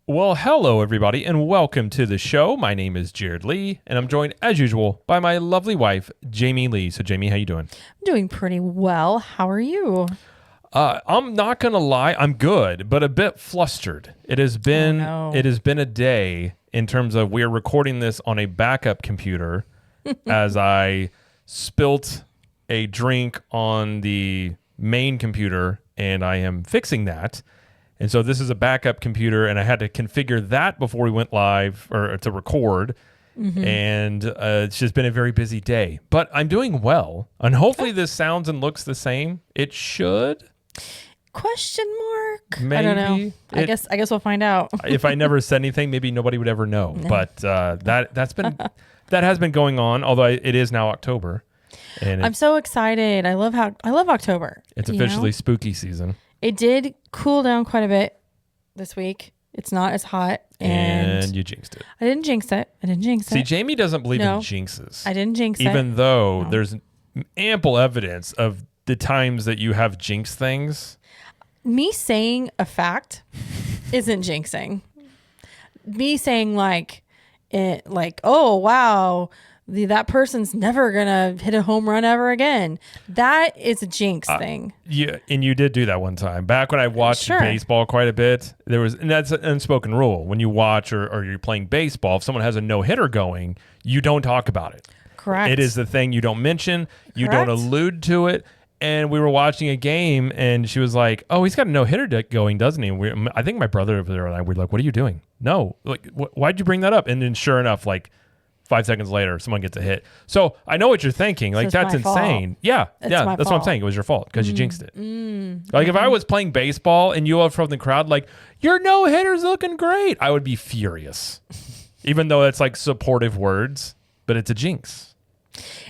Well, hello, everybody, and welcome to the show. My name is Jared Lee, and I'm joined, as usual, by my lovely wife, Jamie Lee. So, Jamie, how you doing? I'm doing pretty well. How are you? I'm not gonna lie, I'm good, but a bit flustered. It has been a day in terms of we're recording this on a backup computer as I spilt a drink on the main computer, and I am fixing that. And so this is a backup computer, and I had to configure that before we went live or to record. Mm-hmm. And it's just been a very busy day. But I'm doing well, and hopefully this sounds and looks the same. It should. Question mark? Maybe. I don't know. I guess we'll find out. If I never said anything, maybe nobody would ever know. But that has been going on. Although it is now October, and I'm so excited. I love October. It's officially spooky season. It did cool down quite a bit this week. It's not as hot. And you jinxed it. I didn't jinx it. See, Jamie doesn't believe in jinxes. I didn't jinx it. Even though there's ample evidence of the times that you have jinxed things. Me saying a fact isn't jinxing. Me saying oh, wow, that person's never going to hit a home run ever again. That is a jinx thing. Yeah, and you did do that one time. Back when I watched baseball quite a bit, and that's an unspoken rule. When you watch or you're playing baseball, if someone has a no-hitter going, you don't talk about it. Correct. It is the thing you don't mention. You don't allude to it. And we were watching a game, and she was like, "Oh, he's got a no-hitter going, doesn't he?" I think my brother over there and I were like, "What are you doing?" No, like, why'd you bring that up? And then sure enough, 5 seconds later, someone gets a hit. So I know what you're thinking. Like, that's insane. Fault. Yeah, that's what I'm saying. It was your fault because you jinxed it. Like, if I was playing baseball and you were from the crowd, like, your no-hitter's looking great, I would be furious. Even though it's like supportive words, but it's a jinx.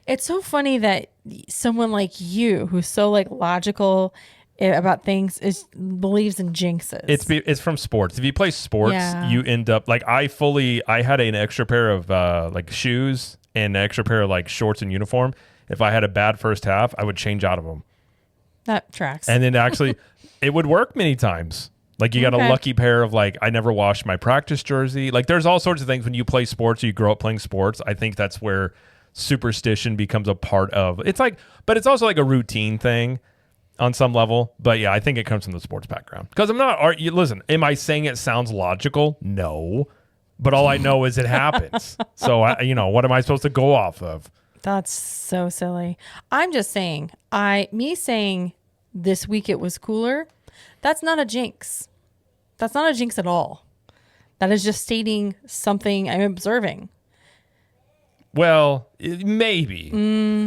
It's so funny that someone like you, who's so logical about things, believes in jinxes. It's from sports. If you play sports, you end up I had an extra pair of shoes and an extra pair of shorts and uniform. If I had a bad first half, I would change out of them. That tracks. And then actually, it would work many times. You got a lucky pair of I never washed my practice jersey. There's all sorts of things when you play sports. Or you grow up playing sports. I think that's where superstition becomes a part of. But it's also a routine thing. On some level, but yeah, I think it comes from the sports background. Because I'm not, listen, am I saying it sounds logical? No. But all I know is it happens. So, what am I supposed to go off of? That's so silly. I'm just saying, me saying this week it was cooler, that's not a jinx. That's not a jinx at all. That is just stating something I'm observing. Well, maybe,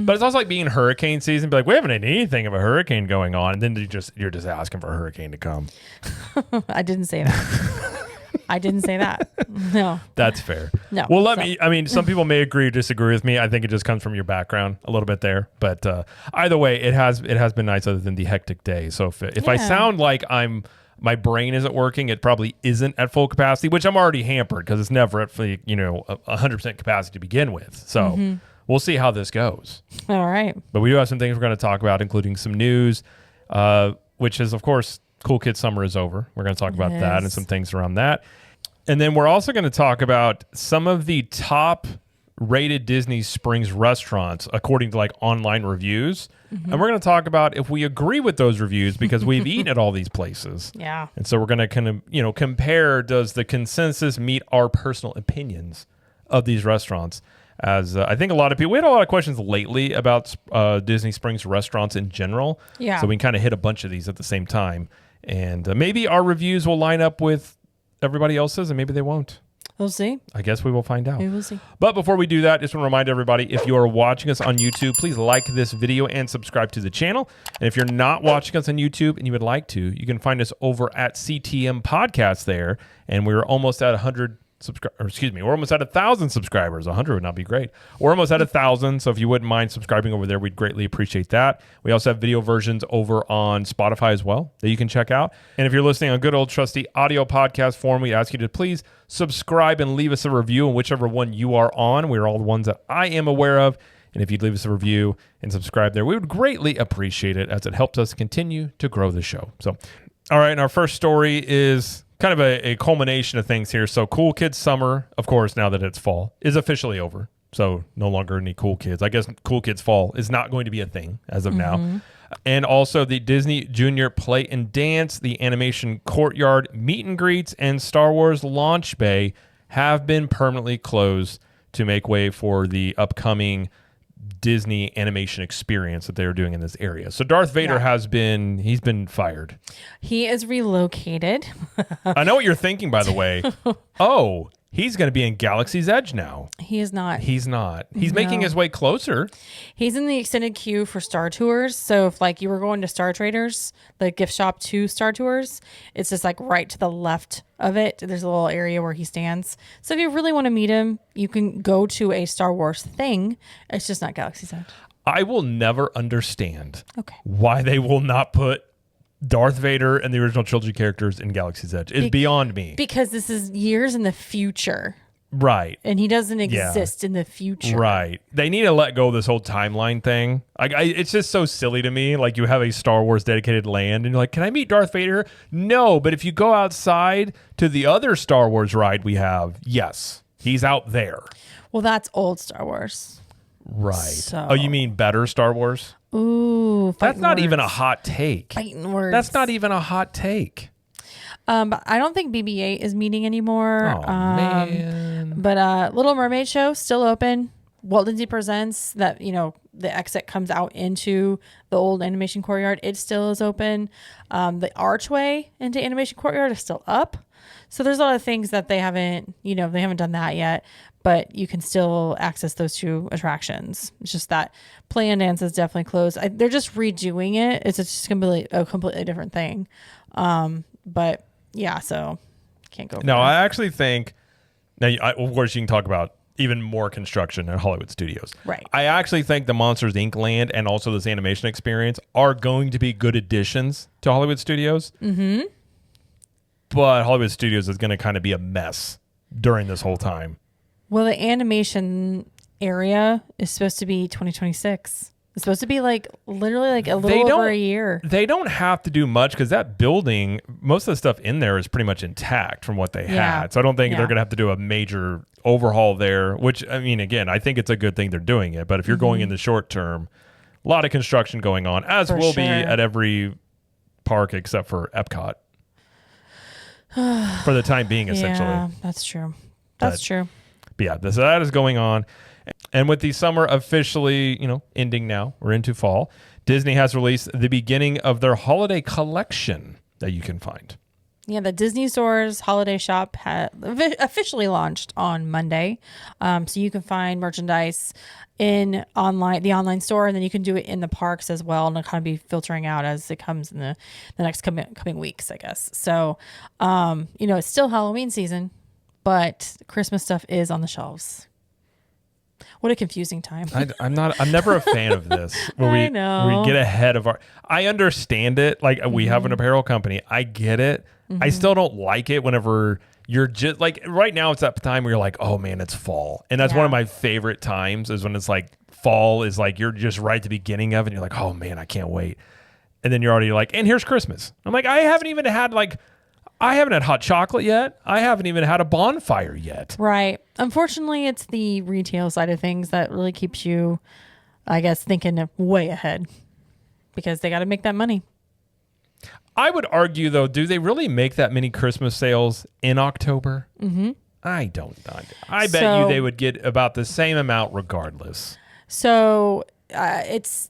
but it's also like being hurricane season. Be like, we haven't had anything of a hurricane going on, and then you're just asking for a hurricane to come. I didn't say that. I didn't say that. No, that's fair. No. Well, some people may agree or disagree with me. I think it just comes from your background a little bit there. But either way, it has been nice, other than the hectic day. So if I sound like my brain isn't working, it probably isn't at full capacity, which I'm already hampered because it's never at 100% capacity to begin with. So we'll see how this goes. All right. But we do have some things we're going to talk about, including some news, which is, of course, Cool Kid Summer is over. We're going to talk about that and some things around that. And then we're also going to talk about some of the top rated Disney Springs restaurants according to online reviews. And we're going to talk about if we agree with those reviews because we've eaten at all these places. Yeah. And so we're going to kind of, compare, does the consensus meet our personal opinions of these restaurants? As I think a lot of people, we had a lot of questions lately about Disney Springs restaurants in general. Yeah. So we can kind of hit a bunch of these at the same time. And maybe our reviews will line up with everybody else's and maybe they won't. We'll see. I guess we will find out. We will see. But before we do that, just want to remind everybody, if you are watching us on YouTube, please like this video and subscribe to the channel. And if you're not watching us on YouTube and you would like to, you can find us over at CTM Podcast there. And we're almost at 100 we're almost at 1,000 subscribers. 100 would not be great. We're almost at 1,000. So if you wouldn't mind subscribing over there, we'd greatly appreciate that. We also have video versions over on Spotify as well that you can check out. And if you're listening on good old trusty audio podcast form, we ask you to please subscribe and leave us a review on whichever one you are on. We're all the ones that I am aware of. And if you'd leave us a review and subscribe there, we would greatly appreciate it as it helps us continue to grow the show. So, all right. And our first story is kind of a culmination of things here. So Cool Kids Summer, of course, now that it's fall, is officially over. So no longer any Cool Kids. I guess Cool Kids Fall is not going to be a thing as of now. And also the Disney Junior Play and Dance, the Animation Courtyard, Meet and Greets, and Star Wars Launch Bay have been permanently closed to make way for the upcoming Disney animation experience that they are doing in this area. So Darth Vader he's been fired. He is relocated. I know what you're thinking, by the way. Oh, he's going to be in Galaxy's Edge now. He is not. He's not. He's making his way closer. He's in the extended queue for Star Tours. So if like you were going to Star Traders, the gift shop to Star Tours, it's just like right to the left of it. There's a little area where he stands. So if you really want to meet him, you can go to a Star Wars thing. It's just not Galaxy's Edge. I will never understand Okay. why they will not put Darth Vader and the original trilogy characters in Galaxy's Edge. It's beyond me. Because this is years in the future. Right. And he doesn't exist in the future. Right. They need to let go of this whole timeline thing. It's just so silly to me. Like you have a Star Wars dedicated land and you're like, can I meet Darth Vader? No, but if you go outside to the other Star Wars ride we have, yes, he's out there. Well, that's old Star Wars. Right. So. Oh, you mean better Star Wars? Ooh. That's not words. even a hot take. Fighting words. That's not even a hot take. But I don't think BB-8 is meeting anymore. Oh, man. But Little Mermaid show still open. Walt Disney Presents, that, you know, the exit comes out into the old animation courtyard. It still is open. The archway into animation courtyard is still up. So there's a lot of things that they haven't done that yet, but you can still access those two attractions. It's just that Play and Dance is definitely closed. They're just redoing it. It's just going to be a completely different thing. But yeah, so can't go. No, I actually think now, of course, you can talk about even more construction at Hollywood Studios. Right. I actually think the Monsters Inc. land and also this animation experience are going to be good additions to Hollywood Studios. Mm-hmm. But Hollywood Studios is going to kind of be a mess during this whole time. Well, the animation area is supposed to be 2026. It's supposed to be like literally like a little over a year. They don't have to do much because that building, most of the stuff in there is pretty much intact from what they had. So I don't think they're going to have to do a major overhaul there, which, I mean, again, I think it's a good thing they're doing it. But if you're going in the short term, a lot of construction going on, as will be at every park except for Epcot. For the time being, essentially. Yeah, that's true. That's true. But yeah, so that is going on. And with the summer officially, ending now, we're into fall, Disney has released the beginning of their holiday collection that you can find. Yeah, the Disney Store's holiday shop officially launched on Monday. So you can find merchandise in the online store, and then you can do it in the parks as well, and it'll kind of be filtering out as it comes in the next coming weeks, I guess. So, it's still Halloween season, but Christmas stuff is on the shelves. What a confusing time. I'm never a fan of this. Where I know. We get ahead of I understand it. Like we have an apparel company. I get it. I still don't like it whenever you're just like right now it's that time where you're like, oh man, it's fall. And that's one of my favorite times is when it's like fall is like you're just right at the beginning of it and you're like, oh man, I can't wait. And then you're already like, and here's Christmas. I'm like, I haven't had hot chocolate yet. I haven't even had a bonfire yet. Right. Unfortunately, it's the retail side of things that really keeps you, I guess, thinking way ahead because they got to make that money. I would argue, though, do they really make that many Christmas sales in October? Mm-hmm. I don't know. I bet you they would get about the same amount regardless. So it's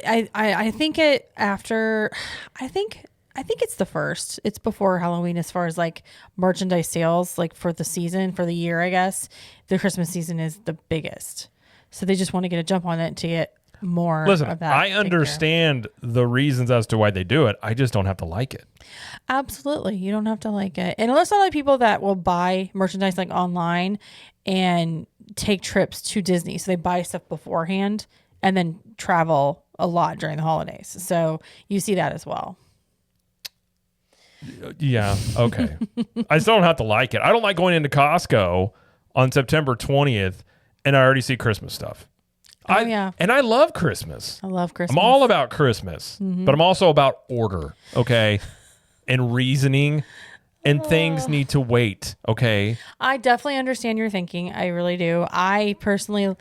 I think it after I think it's the first. It's before Halloween as far as like merchandise sales, like for the season, for the year, I guess. The Christmas season is the biggest. So they just want to get a jump on it to get more of that. I understand the reasons as to why they do it. I just don't have to like it. Absolutely. You don't have to like it. And there's a lot of people that will buy merchandise like online and take trips to Disney. So they buy stuff beforehand and then travel a lot during the holidays. So you see that as well. Yeah. Okay. I still don't have to like it. I don't like going into Costco on September 20th and I already see Christmas stuff. Yeah. And I love Christmas. I love Christmas. I'm all about Christmas, but I'm also about order, okay, and reasoning. and things need to wait. Okay. I definitely understand your thinking. I really do. I personally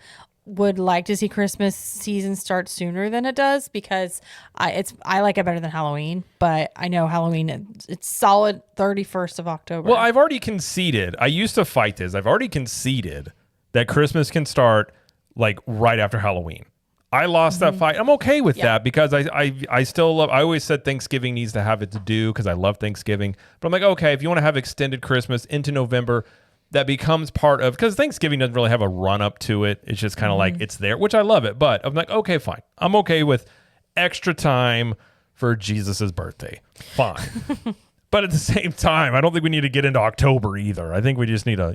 would like to see Christmas season start sooner than it does because I like it better than Halloween, but I know Halloween it's solid 31st of October. Well, I've already conceded. I used to fight this. I've already conceded that Christmas can start like right after Halloween. I lost that fight. I'm okay with that because I still love, I always said Thanksgiving needs to have it to do because I love Thanksgiving. But I'm like, okay, if you want to have extended Christmas into November, that becomes part of, because Thanksgiving doesn't really have a run up to it. It's just kind of like it's there, which I love it. But I'm like, okay, fine. I'm okay with extra time for Jesus's birthday. Fine. But at the same time, I don't think we need to get into October either. I think we just need to,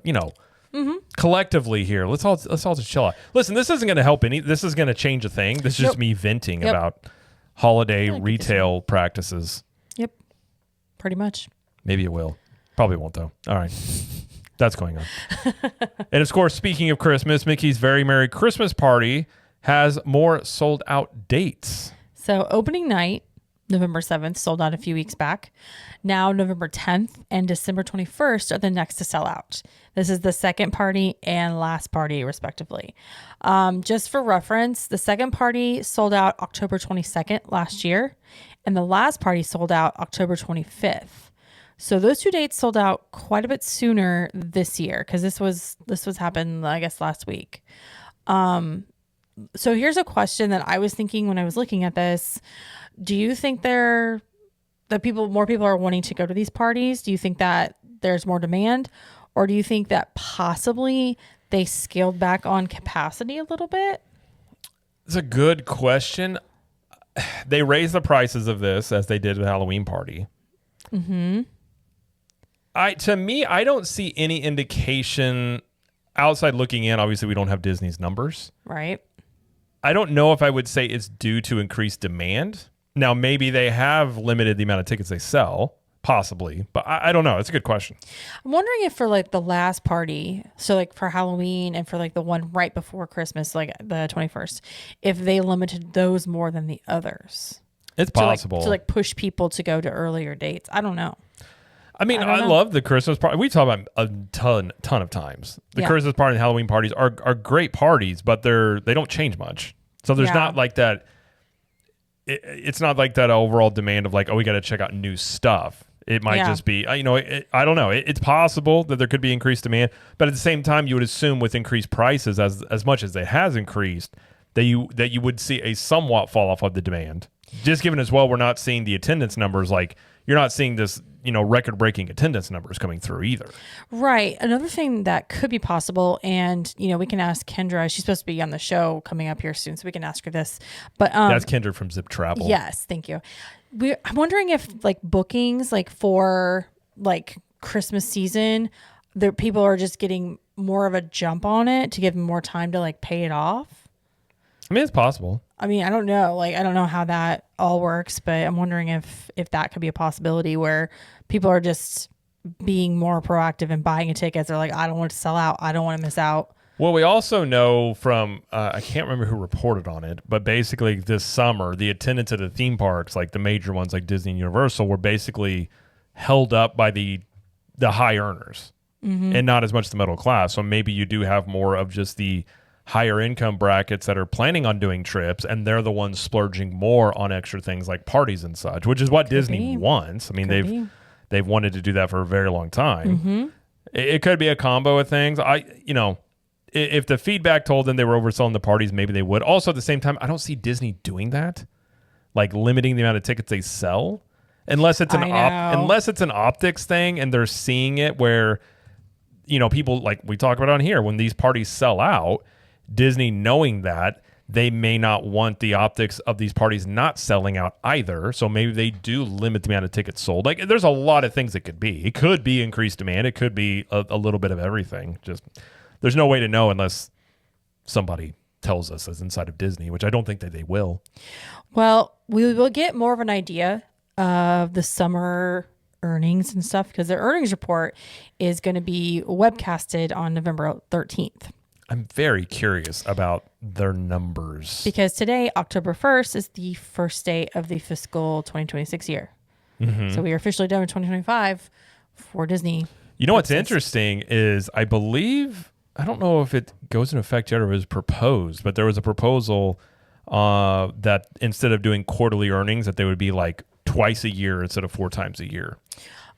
collectively here, let's all just chill out. Listen, this isn't going to help this is going to change a thing. This is just me venting about holiday retail practices. Yep. Pretty much. Maybe it will. Probably won't though. All right. That's going on. And of course, speaking of Christmas, Mickey's Very Merry Christmas Party has more sold out dates. So opening night, November 7th, sold out a few weeks back. Now November 10th and December 21st are the next to sell out. This is the second party and last party, respectively. Just for reference, the second party sold out October 22nd last year, and the last party sold out October 25th. So those two dates sold out quite a bit sooner this year because this was happened, I guess, last week. So here's a question that I was thinking when I was looking at this. Do you think more people are wanting to go to these parties? Do you think that there's more demand? Or do you think that possibly they scaled back on capacity a little bit? It's a good question. They raised the prices of this as they did with the Halloween party. Mm-hmm. To me, I don't see any indication outside looking in. Obviously, we don't have Disney's numbers. Right. I don't know if I would say it's due to increased demand. Now, maybe they have limited the amount of tickets they sell, possibly, but I don't know. It's a good question. I'm wondering if for like the last party, so like for Halloween and for like the one right before Christmas, like the 21st, if they limited those more than the others. It's possible. To push people to go to earlier dates. I don't know. I mean, I love the Christmas party. We talk about a ton of times. The Christmas party and Halloween parties are great parties, but they don't change much. So there's not like that. It's not like that overall demand of like, oh, we got to check out new stuff. It might just be, I don't know. It's possible that there could be increased demand, but at the same time, you would assume with increased prices, as much as it has increased, that you would see a somewhat fall off of the demand. Just given as well, we're not seeing the attendance numbers like. You're not seeing this, record-breaking attendance numbers coming through either. Right. Another thing that could be possible, and, we can ask Kendra. She's supposed to be on the show coming up here soon, so we can ask her this. But that's Kendra from Zip Travel. Yes, thank you. I'm wondering if, bookings, for, Christmas season, people are just getting more of a jump on it to give them more time to, pay it off. I mean, it's possible. I mean, I don't know. I don't know how that all works, but I'm wondering if that could be a possibility where people are just being more proactive and buying a ticket. They're like, I don't want to sell out. I don't want to miss out. Well, we also know from, I can't remember who reported on it, but basically this summer, the attendance at the theme parks, like the major ones like Disney and Universal, were basically held up by the high earners and not as much the middle class. So maybe you do have more of just the higher income brackets that are planning on doing trips, and they're the ones splurging more on extra things like parties and such, which is what Disney wants. I mean, they've wanted to do that for a very long time. It could be a combo of things. If the feedback told them they were overselling the parties, maybe they would. Also, at the same time, I don't see Disney doing that, like limiting the amount of tickets they sell, unless it's an optics thing, and they're seeing it where, people like we talk about on here, when these parties sell out. Disney, knowing that, they may not want the optics of these parties not selling out either. So maybe they do limit the amount of tickets sold. There's a lot of things it could be. It could be increased demand. It could be a little bit of everything. Just there's no way to know unless somebody tells us as inside of Disney, which I don't think that they will. Well, we will get more of an idea of the summer earnings and stuff because their earnings report is going to be webcasted on November 13th. I'm very curious about their numbers. Because today, October 1st, is the first day of the fiscal 2026 year. So we are officially done with 2025. for Disney. You know what's interesting is I don't know if it goes into effect yet or it was proposed, but there was a proposal that instead of doing quarterly earnings, that they would be like twice a year instead of 4 times a year.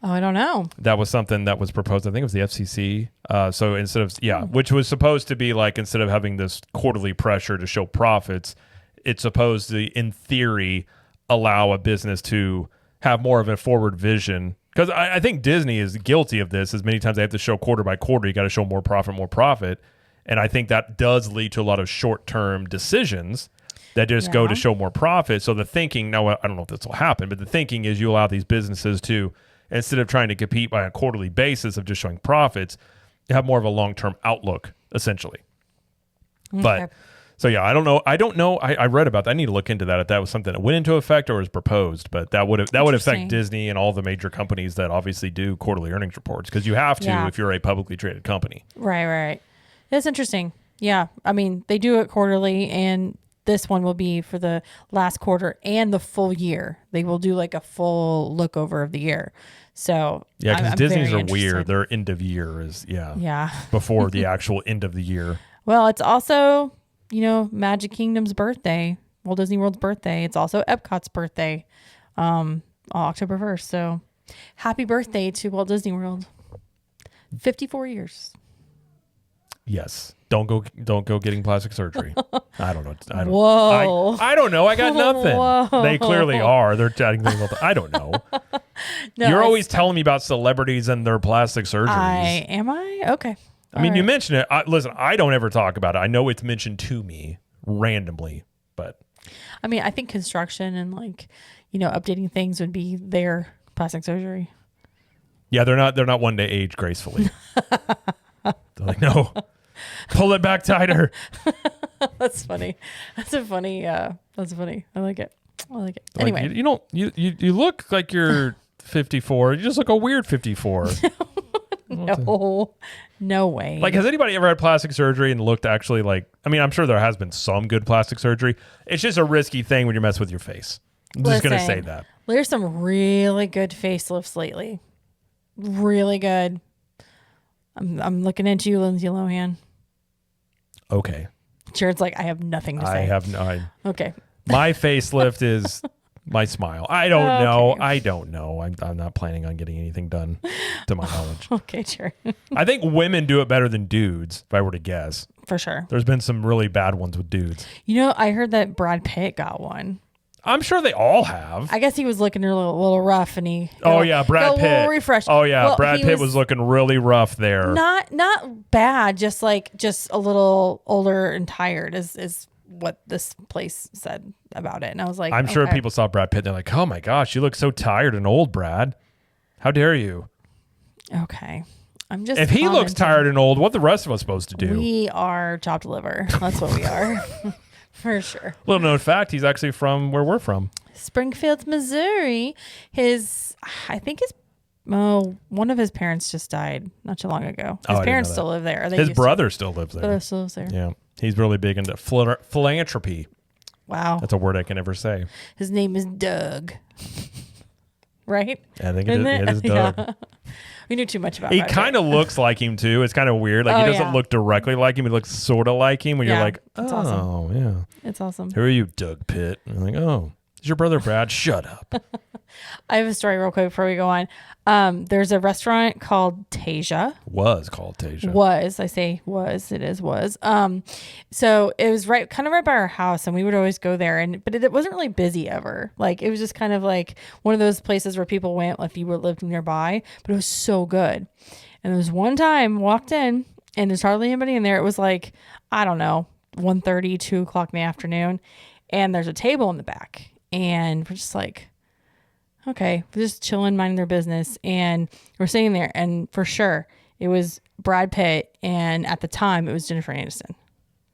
Oh, I don't know. That was something that was proposed. I think it was the FCC. So instead of, which was supposed to be like, instead of having this quarterly pressure to show profits, it's supposed to, in theory, allow a business to have more of a forward vision. Because I think Disney is guilty of this, as many times they have to show quarter by quarter, you got to show more profit. And I think that does lead to a lot of short-term decisions that just go to show more profit. So the thinking, now I don't know if this will happen, but the thinking is you allow these businesses to, instead of trying to compete by a quarterly basis of just showing profits, you have more of a long-term outlook, essentially. Okay. But so yeah, I don't know. I read about that. I need to look into that if that was something that went into effect or was proposed. But that would affect Disney and all the major companies that obviously do quarterly earnings reports, because you have to if you're a publicly traded company. Right. That's interesting. Yeah, I mean they do it quarterly, and this one will be for the last quarter and the full year. They will do like a full look over of the year. So yeah, because Disney's are weird. Their end of year is before the actual end of the year. Well, it's also, Magic Kingdom's birthday, Walt Disney World's birthday. It's also Epcot's birthday, October 1st. So happy birthday to Walt Disney World. 54 years. Yes. Don't go getting plastic surgery. I don't know. Whoa. I don't know. I got nothing. Whoa. They clearly are. They're chatting things about that. I don't know. No, You're always telling me about celebrities and their plastic surgeries. Am I? Okay. I mean, you mentioned it. Listen, I don't ever talk about it. I know it's mentioned to me randomly, but I mean, I think construction and updating things would be their plastic surgery. Yeah, they're not one to age gracefully. They're like, no, pull it back tighter. That's funny. That's funny. I like it. Anyway, you look like you're 54. You just look a weird 54. No way. Like, has anybody ever had plastic surgery and looked actually like, I mean, I'm sure there has been some good plastic surgery. It's just a risky thing when you're messing with your face. I'm just going to say that. There's some really good facelifts lately. Really good. I'm looking into you, Lindsay Lohan. Okay. Jared's like, I have nothing to say. I have no. Okay. My facelift is my smile. I don't know. I don't know. I'm not planning on getting anything done, to my knowledge. Okay, sure. I think women do it better than dudes, if I were to guess. For sure. There's been some really bad ones with dudes. I heard that Brad Pitt got one. I'm sure they all have. I guess he was looking a little rough, and he. Brad Pitt. Refresh. Oh yeah, well, Brad Pitt was looking really rough there. Not bad, just a little older and tired is what this place said about it, and I was like, I'm sure people saw Brad Pitt. They're like, oh my gosh, you look so tired and old, Brad. How dare you? Okay, I'm just. If he looks tired and old, what the rest of us supposed to do? We are chopped liver. That's what we are. For sure. Little known fact, he's actually from where we're from. Springfield, Missouri. One of his parents just died not too long ago. His parents still live there. His brother still lives there. Brother still lives there. Yeah. He's really big into philanthropy. Wow. That's a word I can never say. His name is Doug. Right? I think it is Doug. Yeah. We knew too much about him. He kind of looks like him too. It's kind of weird. Like he doesn't look directly like him. He looks sort of like him when you're like, oh, awesome. Yeah. It's awesome. Who are you, Doug Pitt? And I'm like, oh, it's your brother Brad. Shut up. I have a story real quick before we go on. There's a restaurant called Tasia. Was called Tasia. It is. So it was kind of right by our house, and we would always go there. But it wasn't really busy ever. Like it was just kind of like one of those places where people went if you lived nearby. But it was so good. And there was one time walked in, and there's hardly anybody in there. It was like, I don't know, 1:30, 2 o'clock in the afternoon, and there's a table in the back, and we're just like, okay, we're just chilling, minding their business. And we're sitting there, and for sure, it was Brad Pitt. And at the time, it was Jennifer Aniston.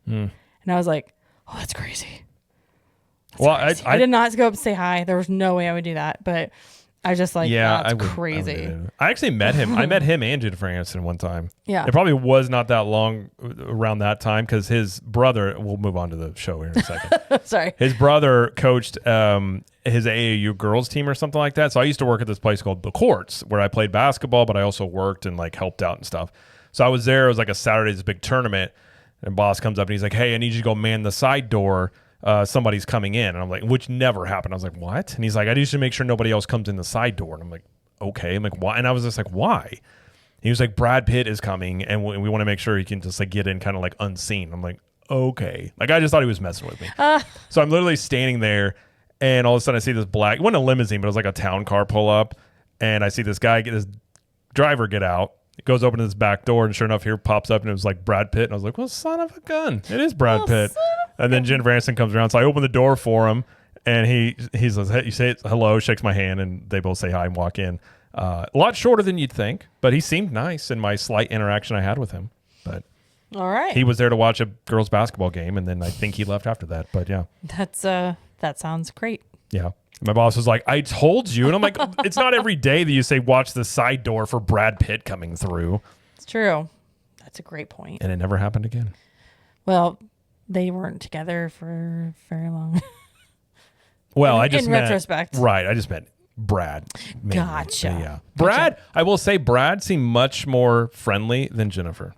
And I was like, oh, that's crazy. That's crazy. I did not go up and say hi. There was no way I would do that. But I just like, Yeah, that's I crazy. I actually met him. I met him and Jennifer Aniston one time. Yeah. It probably was not that long around that time because his brother, we'll move on to the show here in a second. Sorry. His brother coached his AAU girls team or something like that. So I used to work at this place called The Courts where I played basketball, but I also worked and like helped out and stuff. So I was there. It was like a Saturday, this big tournament. And boss comes up and he's like, hey, I need you to go man the side door. Somebody's coming in. And I'm like, which never happened. I was like, what? And he's like, I need you to make sure nobody else comes in the side door. And I'm like, okay. I'm like, why? And I was just like, why? He was like, Brad Pitt is coming and we want to make sure he can just like get in kind of like unseen. I'm like, okay. Like I just thought he was messing with me. So I'm literally standing there and all of a sudden I see this black, it wasn't a limousine, but it was like a town car pull up. And I see this guy this driver get out. It goes open to this back door, and sure enough, here pops up, and it was like Brad Pitt. And I was like, well, son of a gun. It is Brad Pitt. And then Jennifer Aniston comes around. So I open the door for him, and he says, hey, you say hello, shakes my hand, and they both say hi and walk in. A lot shorter than you'd think, but he seemed nice in my slight interaction I had with him. But All right. he was there to watch a girls' basketball game, and then I think he left after that. But yeah. That sounds great. Yeah. My boss was like, I told you. And I'm like, it's not every day that you say, watch the side door for Brad Pitt coming through. It's true. That's a great point. And it never happened again. Well, they weren't together for very long. Well, I just in meant, retrospect. Right. I just meant Brad. Mainly. Gotcha. Yeah. Brad, I will say Brad seemed much more friendly than Jennifer.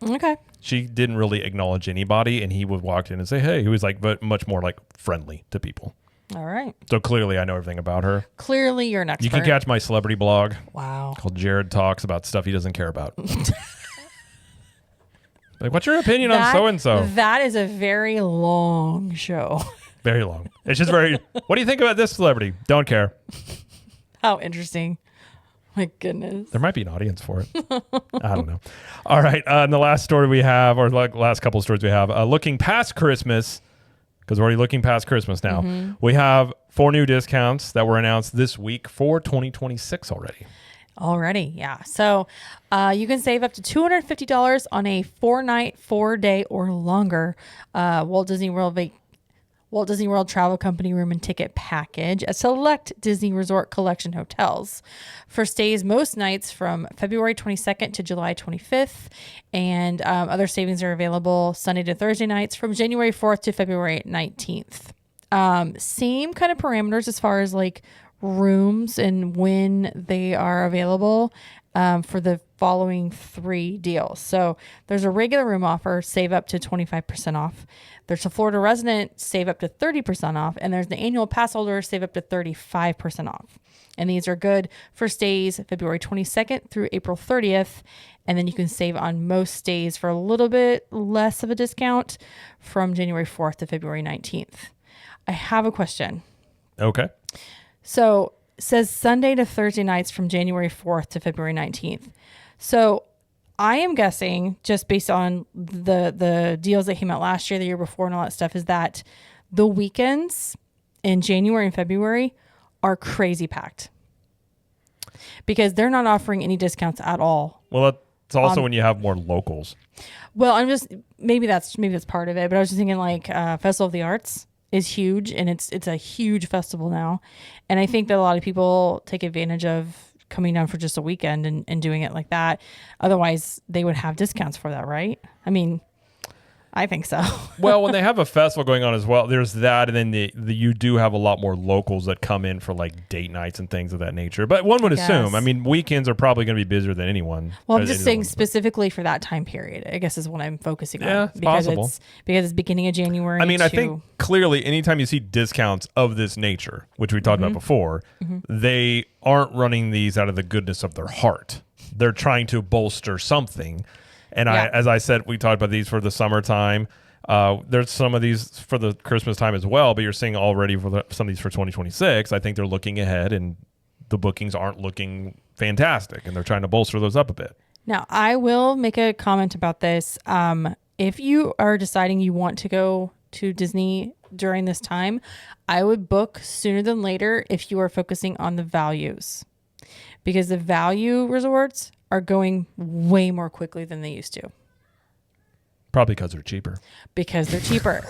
Okay. She didn't really acknowledge anybody, and he would walk in and say, hey. He was like, but much more like friendly to people. All right. So clearly I know everything about her. Clearly you're an expert. You can catch my celebrity blog. Wow. Called Jared Talks about stuff he doesn't care about. Like, what's your opinion on so-and-so? That is a very long show. Very long. It's just very, what do you think about this celebrity? Don't care. How interesting. My goodness. There might be an audience for it. I don't know. All right. And the last story we have, or like last couple of stories we have, looking past Christmas, because we're already looking past Christmas now. Mm-hmm. We have 4 new discounts that were announced this week for 2026 already. Already, yeah. So you can save up to $250 on a 4-night, 4-day, or longer Walt Disney World Travel Company room and ticket package at select Disney Resort Collection hotels for stays most nights from February 22nd to July 25th. And other savings are available Sunday to Thursday nights from January 4th to February 19th. Same kind of parameters as far as like rooms and when they are available for the following 3 deals. So there's a regular room offer, save up to 25% off. There's a Florida resident, save up to 30% off. And there's the annual pass holder, save up to 35% off. And these are good for stays February 22nd through April 30th. And then you can save on most stays for a little bit less of a discount from January 4th to February 19th. I have a question. Okay. So it says Sunday to Thursday nights from January 4th to February 19th. So I am guessing, just based on the deals that came out last year, the year before, and all that stuff, is that the weekends in January and February are crazy packed because they're not offering any discounts at all. Well, that's also when you have more locals. Well, I'm just maybe that's part of it, but I was just thinking like Festival of the Arts is huge, and it's a huge festival now, and I think that a lot of people take advantage of coming down for just a weekend and doing it like that. Otherwise, they would have discounts for that, right? I mean, I think so. Well, when they have a festival going on as well, there's that, and then you do have a lot more locals that come in for like date nights and things of that nature. But one would assume, I mean, weekends are probably going to be busier than anyone. Well, I'm just saying specifically for that time period, I guess is what I'm focusing on. Yeah, it's possible. Because it's beginning of January. I mean, I think clearly anytime you see discounts of this nature, which we talked about before, they aren't running these out of the goodness of their heart. They're trying to bolster something. And as I said, we talked about these for the summertime. There's some of these for the Christmas time as well, but you're seeing already for some of these for 2026. I think they're looking ahead, and the bookings aren't looking fantastic, and they're trying to bolster those up a bit. Now, I will make a comment about this. If you are deciding you want to go to Disney during this time, I would book sooner than later if you are focusing on the values, because the value resorts are going way more quickly than they used to. Probably because they're cheaper. Because they're cheaper.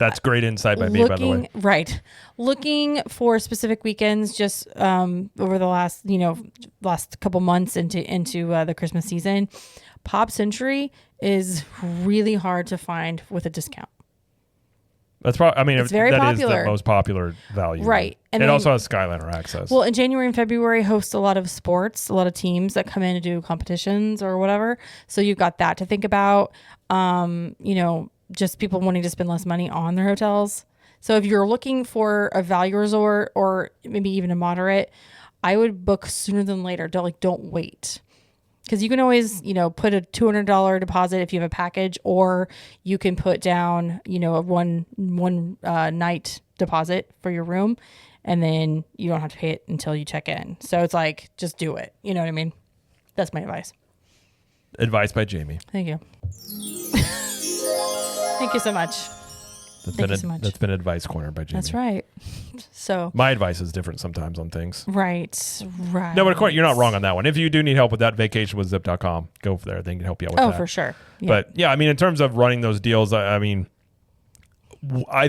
That's great insight by me, by the way. Right. Looking for specific weekends just over the last couple months into the Christmas season, Pop Century is really hard to find with a discount. That's probably, I mean, it's very popular. Is the most popular value. Right. And it also has Skyliner access. Well, in January and February hosts a lot of sports, a lot of teams that come in to do competitions or whatever. So you've got that to think about. Just people wanting to spend less money on their hotels. So if you're looking for a value resort or maybe even a moderate, I would book sooner than later. Don't wait. Because you can always, put a $200 deposit if you have a package, or you can put down, a one night deposit for your room, and then you don't have to pay it until you check in. So it's like, just do it. You know what I mean? That's my advice. Advice by Jamie. Thank you. Thank you so much. That's been Advice Corner by Jamie. That's right. So my advice is different sometimes on things. Right. No, but of course, you're not wrong on that one. If you do need help with that, vacationwithzip.com. Go over there. They can help you out with that. Oh, for sure. Yeah. But yeah, I mean, in terms of running those deals, I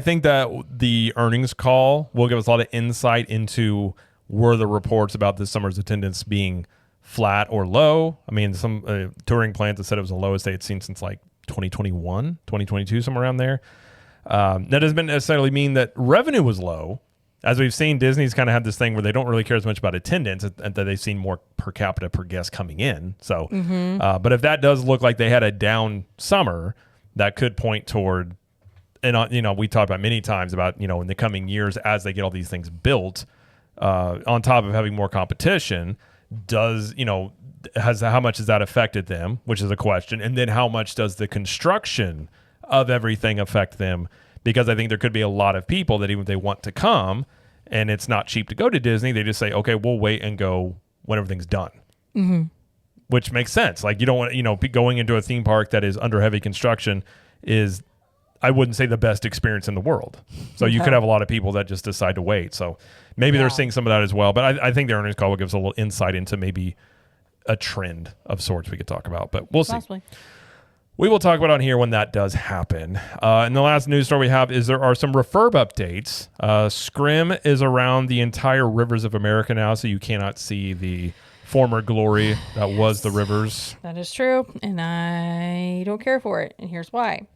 think that the earnings call will give us a lot of insight into were the reports about this summer's attendance being flat or low. I mean, some touring plans have said it was the lowest they had seen since like 2021, 2022, somewhere around there. That doesn't necessarily mean that revenue was low. As we've seen, Disney's kind of had this thing where they don't really care as much about attendance, and that they've seen more per capita per guest coming in. So, but if that does look like they had a down summer, that could point toward, and we talked about many times about, in the coming years as they get all these things built, on top of having more competition, how much has that affected them, which is a question, and then how much does the construction of everything affect them? Because I think there could be a lot of people that even if they want to come and it's not cheap to go to Disney, they just say, okay, we'll wait and go when everything's done. Mm-hmm. Which makes sense. Like, you don't want, going into a theme park that is under heavy construction is, I wouldn't say the best experience in the world. So you could have a lot of people that just decide to wait. So maybe they're seeing some of that as well. But I think the earnings call will give us a little insight into maybe a trend of sorts we could talk about. But we'll see. Possibly. We will talk about it on here when that does happen. And the last news story we have is there are some refurb updates. Scrim is around the entire Rivers of America now, so you cannot see the former glory that was the rivers. That is true, and I don't care for it, and here's why.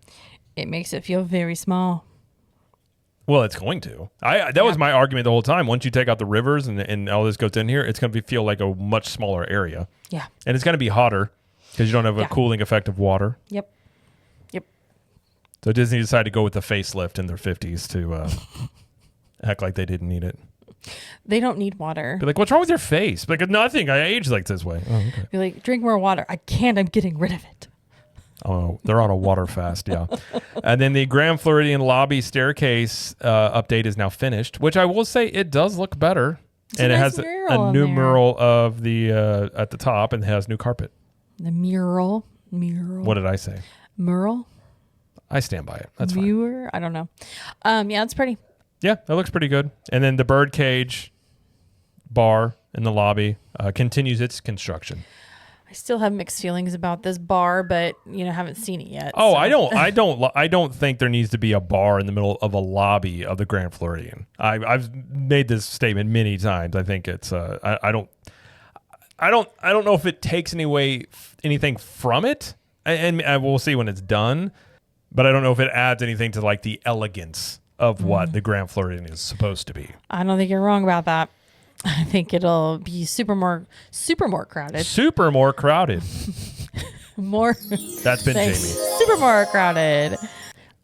It makes it feel very small. Well, it's going to. That was my argument the whole time. Once you take out the rivers and all this goes in here, it's going to feel like a much smaller area. Yeah. And it's going to be hotter. Because you don't have a cooling effect of water. Yep. So Disney decided to go with the facelift in their 50s to act like they didn't need it. They don't need water. Be like, what's wrong with your face? Like, nothing. I age like this way. Oh, okay. Be like, drink more water. I can't. I'm getting rid of it. Oh, they're on a water fast, yeah. And then the Grand Floridian lobby staircase update is now finished, which I will say it does look better. And it has a new mural of the at the top, and it has new carpet. The mural. What did I say? Mural. I stand by it. That's fine. I don't know. Yeah, it's pretty. Yeah, that looks pretty good. And then the birdcage bar in the lobby continues its construction. I still have mixed feelings about this bar, but haven't seen it yet. Oh, so. I don't think there needs to be a bar in the middle of a lobby of the Grand Floridian. I've made this statement many times. I think it's I don't know if it takes anything from it, and we'll see when it's done. But I don't know if it adds anything to like the elegance of what the Grand Floridian is supposed to be. I don't think you're wrong about that. I think it'll be super more crowded. Super more crowded. More. That's been Jamie. Super more crowded.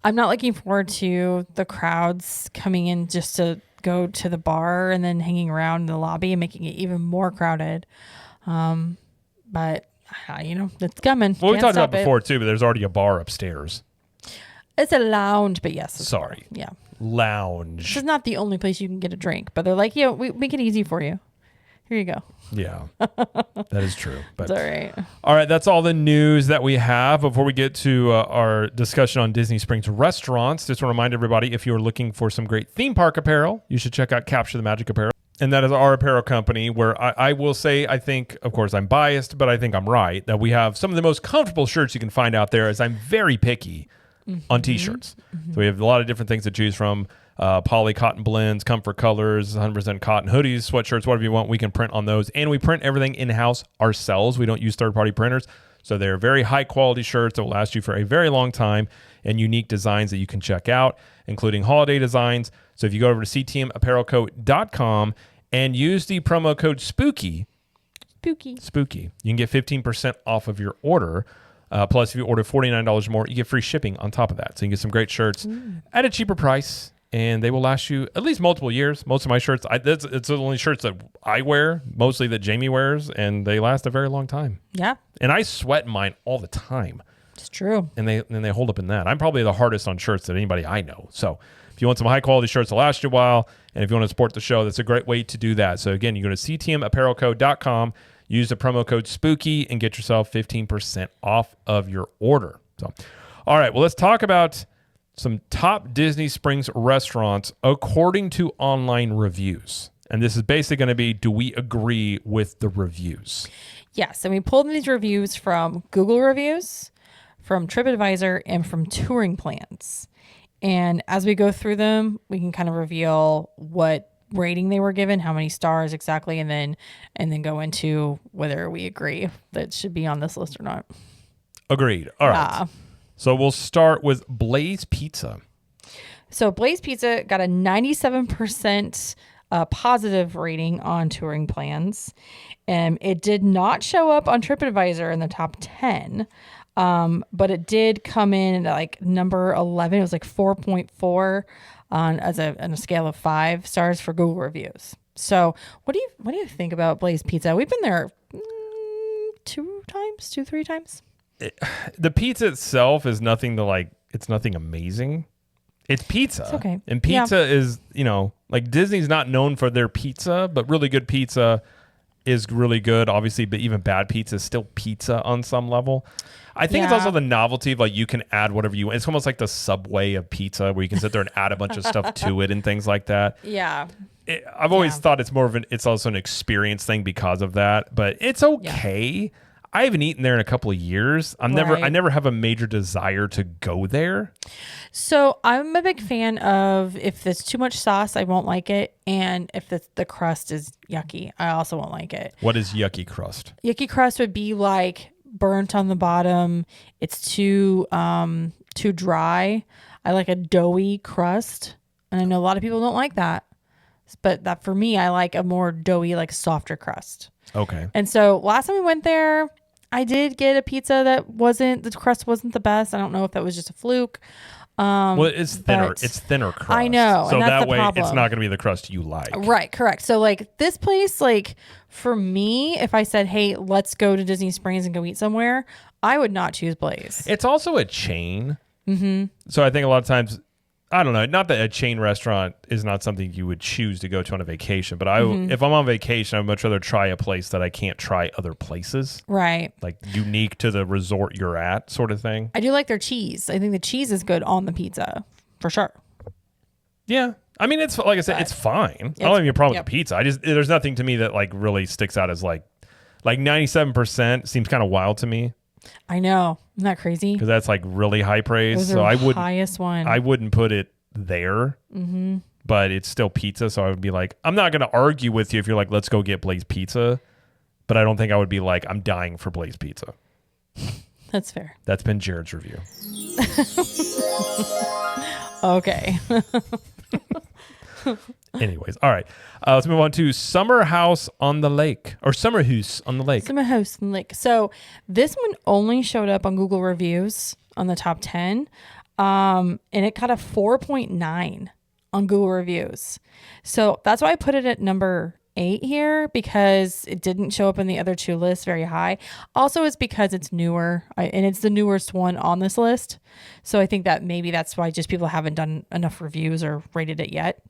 I'm not looking forward to the crowds coming in just to go to the bar and then hanging around in the lobby and making it even more crowded. But it's coming. Well, we talked about before too, but there's already a bar upstairs. It's a lounge, but yes. Sorry. Yeah. Lounge. This is not the only place you can get a drink, but they're like, we make it easy for you. Here you go. Yeah, that is true. But it's all right. All right, that's all the news that we have. Before we get to our discussion on Disney Springs restaurants, just want to remind everybody, if you're looking for some great theme park apparel, you should check out Capture the Magic Apparel. And that is our apparel company where I will say, I think, of course, I'm biased, but I think I'm right, that we have some of the most comfortable shirts you can find out there, as I'm very picky on t-shirts. So we have a lot of different things to choose from. Poly cotton blends, comfort colors, 100% cotton hoodies, sweatshirts, whatever you want, we can print on those. And we print everything in-house ourselves. We don't use third-party printers. So they're very high-quality shirts that will last you for a very long time, and unique designs that you can check out, including holiday designs. So if you go over to ctmapparelco.com and use the promo code SPOOKY, you can get 15% off of your order. Plus, if you order $49 more, you get free shipping on top of that. So you can get some great shirts at a cheaper price, and they will last you at least multiple years. Most of my shirts, it's the only shirts that I wear, mostly that Jamie wears, and they last a very long time. Yeah. And I sweat in mine all the time. It's true. And they hold up in that. I'm probably the hardest on shirts than anybody I know. So if you want some high-quality shirts that last you a while, and if you want to support the show, that's a great way to do that. So again, you go to ctmapparelco.com, use the promo code SPOOKY, and get yourself 15% off of your order. So, all right, well, let's talk about some top Disney Springs restaurants according to online reviews. And this is basically going to be, do we agree with the reviews? Yes, and we pulled these reviews from Google Reviews, from TripAdvisor, and from Touring Plans. And as we go through them, we can kind of reveal what rating they were given, how many stars exactly, and then go into whether we agree that it should be on this list or not. Agreed. All right. So we'll start with Blaze Pizza. So Blaze Pizza got a 97% positive rating on Touring Plans. It did not show up on TripAdvisor in the top 10, but it did come in at like number 11. It was like 4.4 on a scale of 5 stars for Google reviews. So what do you think about Blaze Pizza? We've been there 3 times. The pizza itself is nothing to like. It's nothing amazing. It's pizza. It's okay. And pizza is, like Disney's not known for their pizza, but really good pizza is really good, obviously, but even bad pizza is still pizza on some level. I think it's also the novelty of like you can add whatever you want. It's almost like the Subway of pizza where you can sit there and add a bunch of stuff to it and things like that. Yeah. I've always thought it's also an experience thing because of that, but it's okay. Yeah. I haven't eaten there in a couple of years. I never have a major desire to go there. So I'm a big fan of, if there's too much sauce, I won't like it. And if the crust is yucky, I also won't like it. What is yucky crust? Yucky crust would be like burnt on the bottom. It's too dry. I like a doughy crust. And I know a lot of people don't like that. But that for me, I like a more doughy, like softer crust. Okay. And so last time we went there, I did get a pizza that the crust wasn't the best. I don't know if that was just a fluke. Well, it's thinner. It's thinner crust. I know. So and that's that way problem. It's not going to be the crust you like. Right. Correct. So like this place, like for me, if I said, hey, let's go to Disney Springs and go eat somewhere, I would not choose Blaze. It's also a chain. Mm-hmm. So I think a lot of times, I don't know, not that a chain restaurant is not something you would choose to go to on a vacation, but if I'm on vacation, I'd much rather try a place that I can't try other places. Right. Like unique to the resort you're at sort of thing. I do like their cheese. I think the cheese is good on the pizza for sure. Yeah. I mean, it's like I said, it's fine. I don't have any problem with the pizza. There's nothing to me that like really sticks out as like 97% seems kind of wild to me. I know. Isn't that crazy? Because that's like really high praise. So I wouldn't. Highest one. I wouldn't put it there. Mm-hmm. But it's still pizza. So I would be like, I'm not going to argue with you if you're like, let's go get Blaze Pizza. But I don't think I would be like, I'm dying for Blaze Pizza. That's fair. That's been Jared's review. Okay. Anyways, all right. Let's move on to Summer House on the Lake, or Summer House on the Lake. Summer House on the Lake. So this one only showed up on Google reviews on the top 10, and it got a 4.9 on Google reviews. So that's why I put it at number 8 here, because it didn't show up in the other 2 lists very high. Also, it's because it's newer, and it's the newest one on this list. So I think that maybe that's why just people haven't done enough reviews or rated it yet.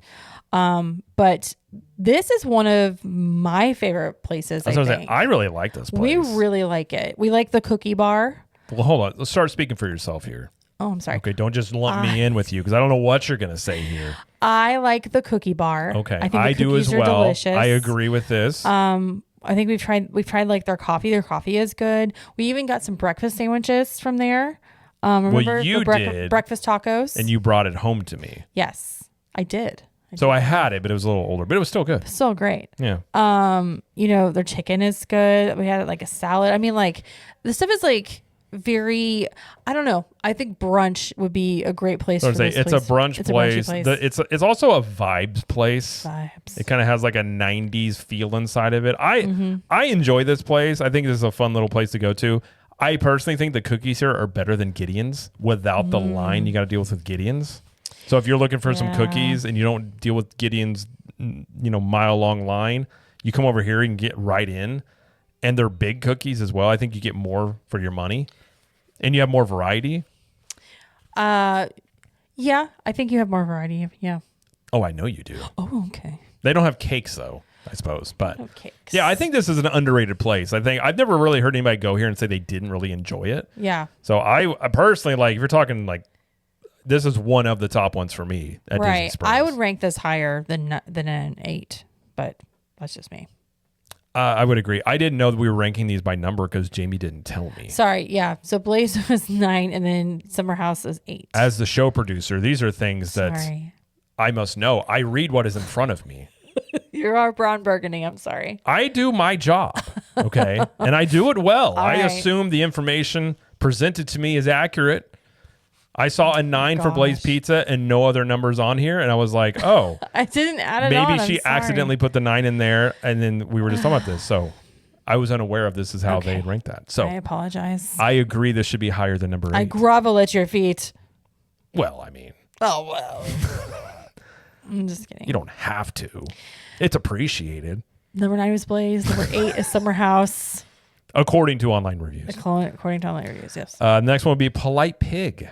But this is one of my favorite places. I really like this place. We really like it. We like the cookie bar. Well, hold on. Let's start speaking for yourself here. Oh, I'm sorry. Okay, don't just lump me in with you, because I don't know what you're going to say here. I like the cookie bar. Okay, I think I do as well. Delicious. I agree with this. I think we've tried like their coffee. Their coffee is good. We even got some breakfast sandwiches from there. Remember you the did, breakfast tacos? and you brought it home to me. Yes, I did. So I had it, but it was a little older, but it was still good. So great. Yeah. Their chicken is good. We had like a salad. I mean, like the stuff is like very, I don't know. I think brunch would be a great place. So it's a brunch place. It's also a vibes place. Vibes. It kind of has like a 90s feel inside of it. I enjoy this place. I think this is a fun little place to go to. I personally think the cookies here are better than Gideon's without the line you got to deal with Gideon's. So if you're looking for some cookies and you don't deal with Gideon's, mile long line, you come over here and get right in. And they're big cookies as well. I think you get more for your money. And you have more variety. Yeah, I think you have more variety. Yeah. Oh, I know you do. Oh, okay. They don't have cakes though, I suppose. But cakes. Yeah, I think this is an underrated place. I think I've never really heard anybody go here and say they didn't really enjoy it. Yeah. So I personally, like, if you're talking like, this is one of the top ones for me at Disney Springs. I would rank this higher than an 8, but that's just me. I would agree. I didn't know that we were ranking these by number because Jamie didn't tell me. Sorry. Yeah. So Blaze was 9 and then Summer House is 8. As the show producer, these are things that I must know. I read what is in front of me. You're our Brown Burgundy. I'm sorry. I do my job. Okay. And I do it well. I right. assume the information presented to me is accurate. I saw a 9 for Blaze Pizza and no other numbers on here. And I was like, oh. I didn't add it on. Maybe she accidentally put the 9 in there. And then we were just talking about this. So I was unaware of this is how they ranked that. So I apologize. I agree this should be higher than number 8. I grovel at your feet. Well, I mean. Oh, well. I'm just kidding. You don't have to. It's appreciated. Number 9 was Blaze. Number 8 is Summer House. According to online reviews. According to online reviews, yes. Next one would be Polite Pig.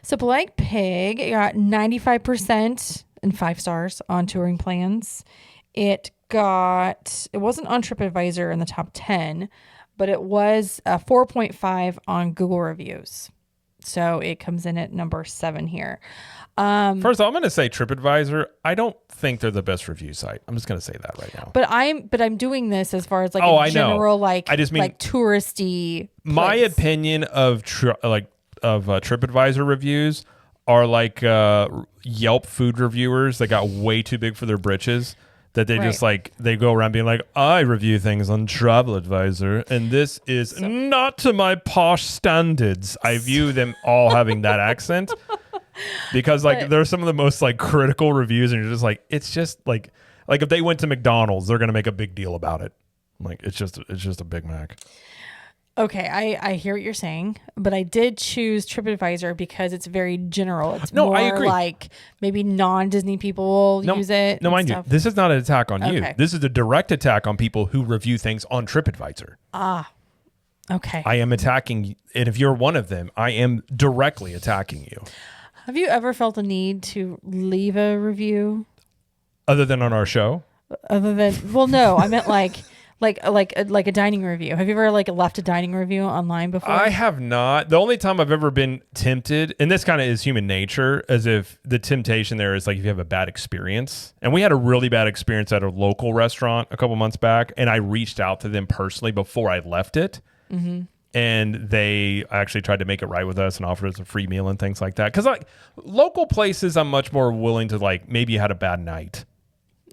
So Polite Pig got 95% and 5 stars on touring plans. It wasn't on TripAdvisor in the top 10, but it was 4.5 on Google reviews. So it comes in at number 7 here. First of all, I'm going to say TripAdvisor. I don't think they're the best review site. I'm just going to say that right now. But I'm doing this as far as like I general just mean like touristy. My place. opinion of TripAdvisor reviews are like Yelp food reviewers that got way too big for their britches. That they just like, they go around being like, I review things on TravelAdvisor, and this is not to my posh standards. I view them all having that accent because like they're some of the most like critical reviews, and you're just like, it's just like if they went to McDonald's, they're gonna make a big deal about it. Like it's just a Big Mac. Okay, I hear what you're saying, but I did choose TripAdvisor because it's very general. It's more I agree. Like maybe non-Disney people will use it. No, mind you, this is not an attack on you. Okay. This is a direct attack on people who review things on TripAdvisor. Okay. I am attacking, and if you're one of them, I am directly attacking you. Have you ever felt a need to leave a review? Other than on our show? Other than, well, no, I meant like a dining review. Have you ever like left a dining review online before? I have not. The only time I've ever been tempted, and this kind of is human nature, as if the temptation there is like if you have a bad experience. And we had a really bad experience at a local restaurant a couple months back, and I reached out to them personally before I left it. Mm-hmm. And they actually tried to make it right with us and offered us a free meal and things like that. Because like local places, I'm much more willing to like, maybe you had a bad night.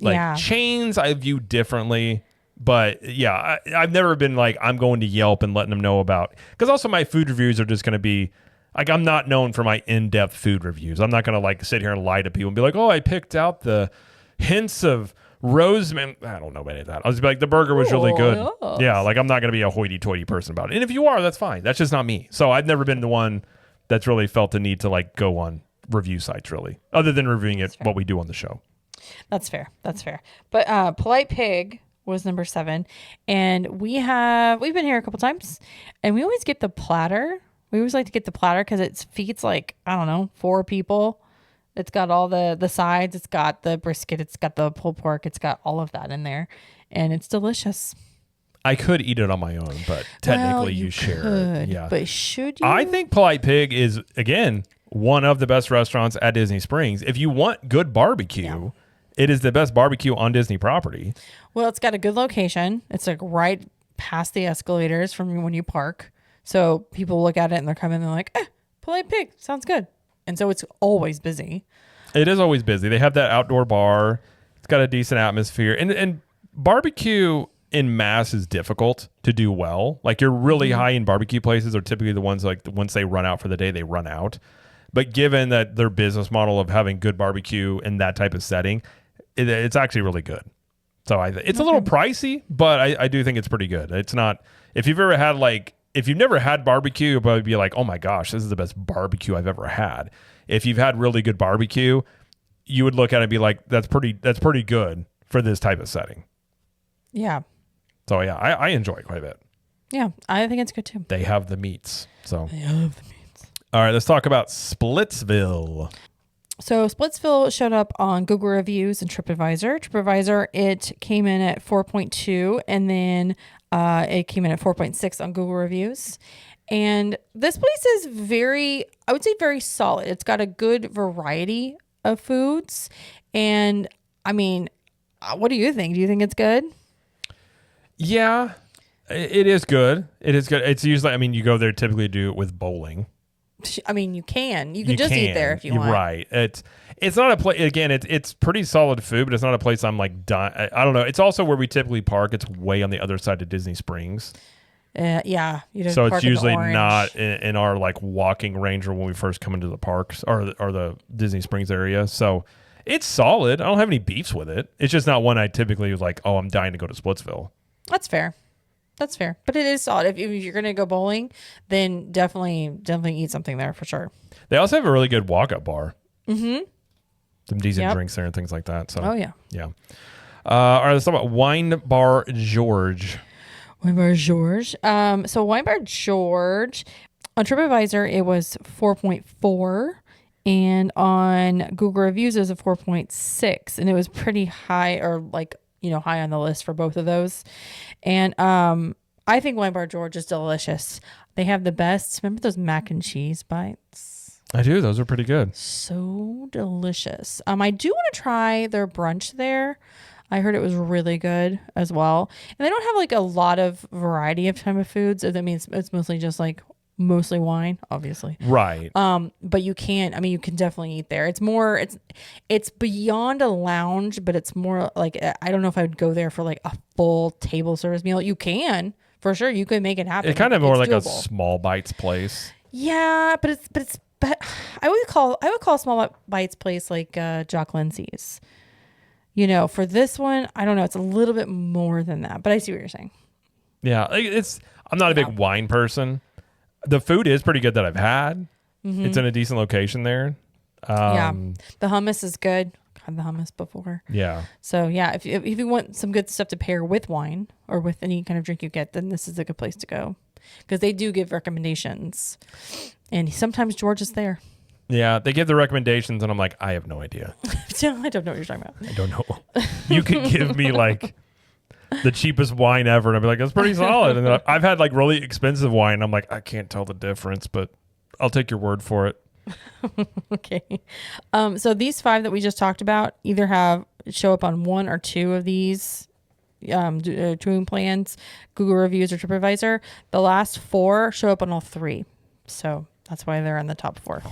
Like chains, I view differently. But yeah, I've never been like, I'm going to Yelp and letting them know about, because also my food reviews are just going to be like, I'm not known for my in-depth food reviews. I'm not going to like sit here and lie to people and be like, oh, I picked out the hints of rosemary. I don't know any of that. I'll just be like, the burger was really good. Yes. Yeah, like I'm not going to be a hoity-toity person about it. And if you are, that's fine. That's just not me. So I've never been the one that's really felt the need to like go on review sites really, other than reviewing it, what we do on the show. That's fair. But Polite Pig was number 7, and we've been here a couple times, and we always get the platter. We always like to get the platter because it feeds like, I don't know, 4 people. It's got all the sides, it's got the brisket, it's got the pulled pork, it's got all of that in there, and it's delicious. I could eat it on my own, but technically you share it. Yeah, but should you? I think Polite Pig is, again, one of the best restaurants at Disney Springs. If you want good barbecue, it is the best barbecue on Disney property. Well, it's got a good location. It's like right past the escalators from when you park. So people look at it and they're coming and they're like, Polite Pig. Sounds good. And so it's always busy. It is always busy. They have that outdoor bar. It's got a decent atmosphere. And barbecue in mass is difficult to do well. Like you're really high in barbecue places are typically the ones like once they run out for the day, they run out. But given that their business model of having good barbecue in that type of setting, it's actually really good. So it's a little pricey, but I do think it's pretty good. It's not, if you've never had barbecue, you'll probably be like, oh my gosh, this is the best barbecue I've ever had. If you've had really good barbecue, you would look at it and be like, that's pretty good for this type of setting. Yeah. So yeah, I enjoy it quite a bit. Yeah, I think it's good too. They have the meats. So They have the meats. All right, let's talk about Splitsville. So Splitsville showed up on Google Reviews and TripAdvisor. TripAdvisor, it came in at 4.2, and then it came in at 4.6 on Google Reviews. And this place is very solid. It's got a good variety of foods. And I mean, what do you think? Do you think it's good? Yeah, it is good. It is good. It's usually, I mean, you go there typically to do it with bowling. I mean, you can just eat there if you want. Right. It's not a place, again, it's pretty solid food, but it's not a place I'm like, I don't know. It's also where we typically park. It's way on the other side of Disney Springs. Yeah. So it's usually not in our like walking range or when we first come into the parks or the Disney Springs area. So it's solid. I don't have any beefs with it. It's just not one I typically was like, oh, I'm dying to go to Splitsville. That's fair. But it is solid. If you're going to go bowling, then definitely eat something there for sure. They also have a really good walk-up bar. Mm-hmm. Some decent drinks there and things like that. So. Oh, yeah. Yeah. All right, let's talk about Wine Bar George. Wine Bar George. So Wine Bar George, on TripAdvisor, it was 4.4. And on Google Reviews, it was a 4.6. And it was pretty high or like, high on the list for both of those. And I think Wine Bar George is delicious. They have the best, remember those mac and cheese bites? I do. Those are pretty good. So delicious. I do want to try their brunch there. I heard it was really good as well. And they don't have like a lot of variety of type of foods. That means it's mostly just like mostly wine, obviously. Right. But you can definitely eat there. It's beyond a lounge, but it's more like, I don't know if I would go there for like a full table service meal. You can, for sure. You could make it happen. It's kind of more like doable. A small bites place. Yeah, but I would call small bites place like Jock Lindsay's. For this one, I don't know. It's a little bit more than that, but I see what you're saying. Yeah, I'm not a big wine person. The food is pretty good that I've had. Mm-hmm. It's in a decent location there. The hummus is good. I've had the hummus before. Yeah. So yeah, if you want some good stuff to pair with wine or with any kind of drink you get, then this is a good place to go because they do give recommendations, and sometimes George is there. Yeah, they give the recommendations, and I'm like, I have no idea. I don't know what you're talking about. I don't know. You could give me like the cheapest wine ever, and I'd be like, that's pretty solid. And then I've had like really expensive wine. I'm like, I can't tell the difference, but I'll take your word for it. Okay. So these 5 that we just talked about either show up on 1 or 2 of these touring plans, Google Reviews, or TripAdvisor. The last 4 show up on all 3. So that's why they're in the top 4.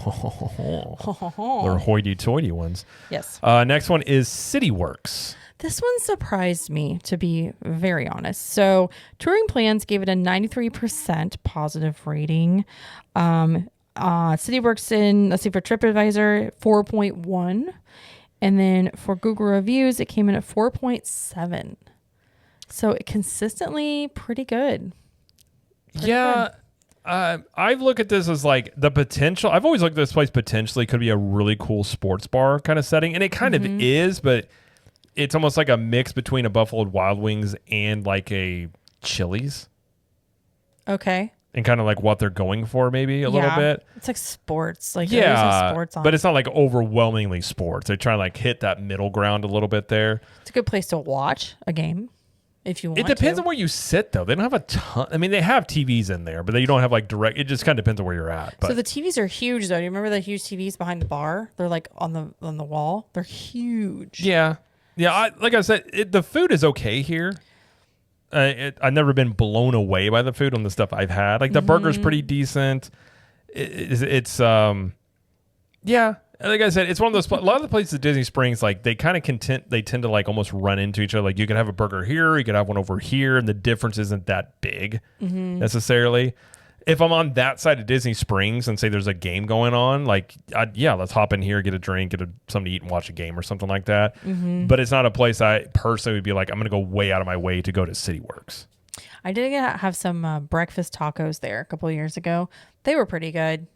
They're hoity-toity ones. Yes. Next one is CityWorks. This one surprised me, to be very honest. So Touring Plans gave it a 93% positive rating. CityWorks let's see, for TripAdvisor, 4.1. And then for Google Reviews, it came in at 4.7. So consistently pretty good. I've looked at this as like the potential. I've always looked at this place potentially could be a really cool sports bar kind of setting. And it kind of is, but it's almost like a mix between a Buffalo Wild Wings and like a Chili's. Okay. And kind of like what they're going for maybe a little bit. It's like sports. Like sports on. But it's not like overwhelmingly sports. They're trying to like hit that middle ground a little bit there. It's a good place to watch a game if you want to. It depends on where you sit though. They don't have a ton. I mean, they have TVs in there, but you don't have like direct. It just kind of depends on where you're at. But. So the TVs are huge though. Do you remember the huge TVs behind the bar? They're like on the wall. They're huge. Yeah. Yeah. Like I said, the food is okay here. I've never been blown away by the food on the stuff I've had. Like the burger's pretty decent. it's yeah. Like I said, it's one of those. A lot of the places at Disney Springs, like they kind of they tend to like almost run into each other. Like you could have a burger here, you could have one over here, and the difference isn't that big necessarily. If I'm on that side of Disney Springs and say there's a game going on, like let's hop in here, get a drink, something to eat, and watch a game or something like that. But it's not a place I personally would be like, I'm going to go way out of my way to go to CityWorks. I did have some breakfast tacos there a couple of years ago. They were pretty good.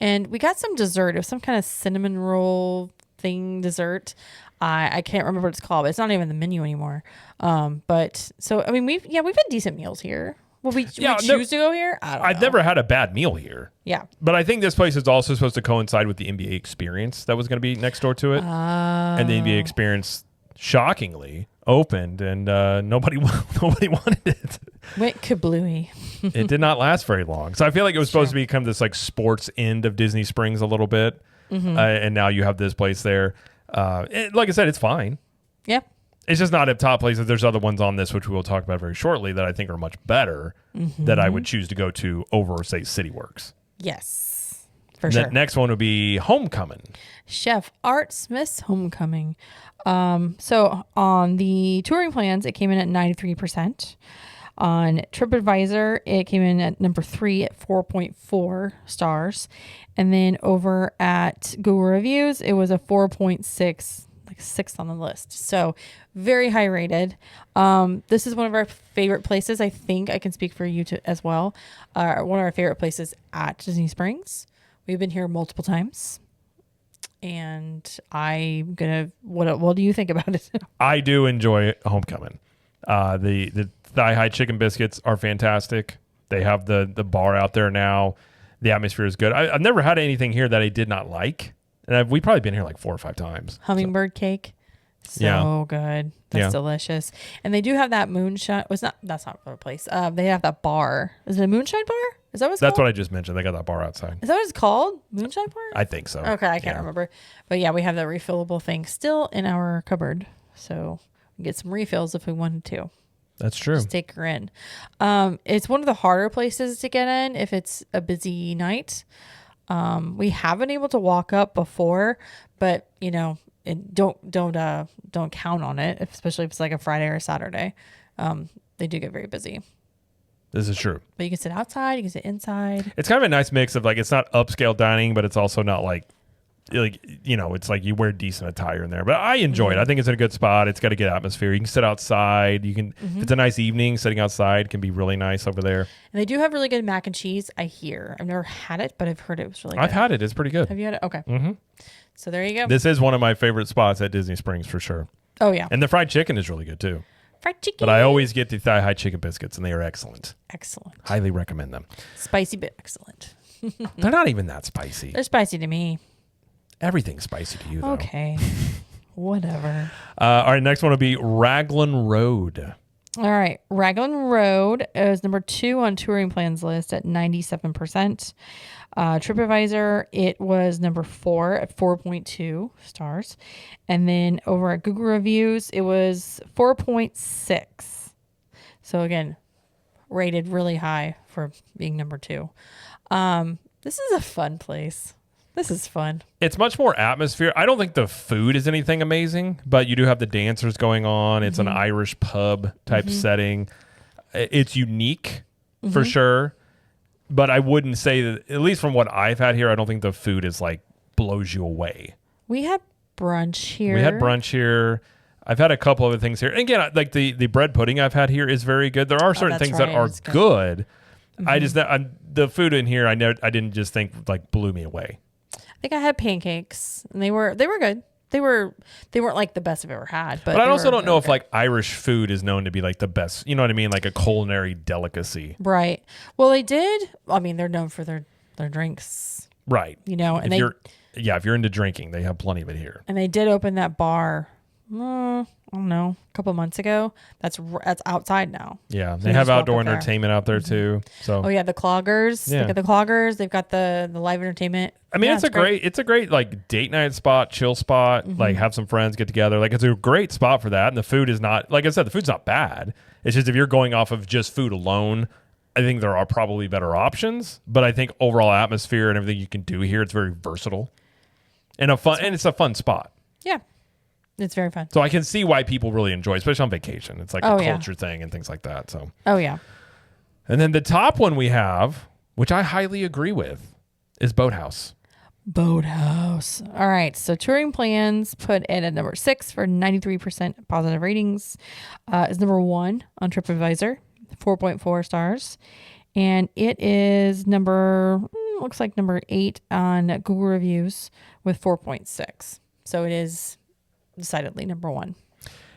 And we got some dessert. It was some kind of cinnamon roll thing dessert. I can't remember what it's called, but it's not even the menu anymore. But so, I mean, we've had decent meals here. Will we choose to go here? I don't know. I've never had a bad meal here. Yeah. But I think this place is also supposed to coincide with the NBA experience that was going to be next door to it. And the NBA experience, shockingly, opened, and nobody wanted it. Went kablooey. It did not last very long. So I feel like it was supposed to become this like sports end of Disney Springs a little bit. And now you have this place there. Like I said, it's fine. Yeah. It's just not at top places. There's other ones on this, which we will talk about very shortly, that I think are much better that I would choose to go to over, say, CityWorks. Yes, for sure. The next one would be Homecoming. Chef Art Smith's Homecoming. So on the touring plans, it came in at 93%. On TripAdvisor, it came in at number 3 at 4.4 stars. And then over at Google Reviews, it was a 4.6, like 6th on the list. So very high rated. This is one of our favorite places. I think I can speak for you as well. One of our favorite places at Disney Springs. We've been here multiple times. And I'm gonna. What do you think about it? I do enjoy Homecoming. The thigh high chicken biscuits are fantastic. They have the bar out there now. The atmosphere is good. I've never had anything here that I did not like, and we've probably been here like 4 or 5 times. Hummingbird cake, so good. That's delicious. And they do have that moonshine. That's not a place. They have that bar. Is it a moonshine bar? Is that what it's called? That's what I just mentioned. They got that bar outside. Is that what it's called? Moonshine bar? I think so. Okay, I can't remember. But yeah, we have that refillable thing still in our cupboard. So we get some refills if we wanted to. That's true. Just take her in. It's one of the harder places to get in if it's a busy night. We have been able to walk up before, but don't count on it, especially if it's like a Friday or a Saturday. They do get very busy. This is true. But you can sit outside, you can sit inside. It's kind of a nice mix of like, it's not upscale dining, but it's also not like it's like you wear decent attire in there. But I enjoy it. I think it's in a good spot. It's got a good atmosphere. You can sit outside. You can, if it's a nice evening, sitting outside can be really nice over there. And they do have really good mac and cheese, I hear. I've never had it, but I've heard it was really good. I've had it. It's pretty good. Have you had it? Okay. So there you go. This is one of my favorite spots at Disney Springs for sure. Oh, yeah. And the fried chicken is really good too. Fried chicken. But I always get the thigh high chicken biscuits, and they are excellent. Excellent. Highly recommend them. Spicy, but excellent. They're not even that spicy. They're spicy to me. Everything's spicy to you, though. Okay. Whatever. All right, next one will be Raglan Road. All right. Raglan Road is number 2 on touring plans list at 97%. TripAdvisor, it was number 4 at 4.2 stars. And then over at Google Reviews, it was 4.6. So again, rated really high for being number 2. This is a fun place. This is fun. It's much more atmosphere. I don't think the food is anything amazing, but you do have the dancers going on. It's an Irish pub type setting. It's unique for sure, but I wouldn't say that, at least from what I've had here, I don't think the food is like blows you away. We had brunch here. I've had a couple other things here. And again, like the bread pudding I've had here is very good. There are certain things that are good. I just, the food in here, I didn't just think like blew me away. I think I had pancakes, and they were good. They weren't like the best I've ever had, but I also don't know if like Irish food is known to be like the best. You know what I mean? Like a culinary delicacy, right? Well, they did. I mean, they're known for their drinks, right? And if you're into drinking, they have plenty of it here. And they did open that bar. I don't know, a couple months ago. That's outside now. Yeah, they have outdoor entertainment out there too. So the cloggers. Yeah. They got the cloggers. They've got the live entertainment. I mean, it's a great like date night spot, chill spot. Like have some friends get together. Like it's a great spot for that. And the food is not, like I said, the food's not bad. It's just if you're going off of just food alone, I think there are probably better options, but I think overall atmosphere and everything you can do here, it's very versatile and it's a fun spot. Yeah. It's very fun. So I can see why people really enjoy, especially on vacation. It's like a culture thing and things like that. So. Oh yeah. And then the top one we have, which I highly agree with, is Boathouse. Boathouse. All right. So touring plans put it at number 6 for 93% positive ratings. Is number 1 on TripAdvisor, 4.4 stars. And it is looks like number 8 on Google reviews with 4.6. So it is decidedly number 1.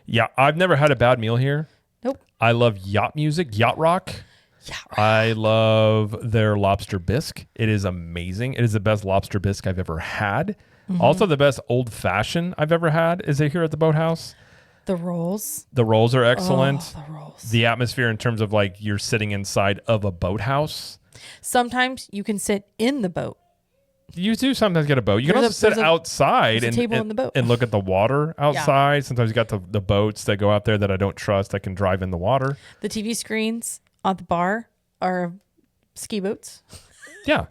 Yeah. I've never had a bad meal here. Nope. I love yacht music, yacht rock. Yeah. I love their lobster bisque. It is amazing. It is the best lobster bisque I've ever had. Mm-hmm. Also, the best old fashioned I've ever had is it here at the Boathouse. The rolls. The rolls are excellent. Oh, the rolls. The atmosphere in terms of like you're sitting inside of a boathouse. Sometimes you can sit in the boat. You do sometimes get a boat. You can also sit outside and look at the water outside. Yeah. Sometimes you got the boats that go out there that I don't trust that can drive in the water. The TV screens at the bar are ski boats. Yeah.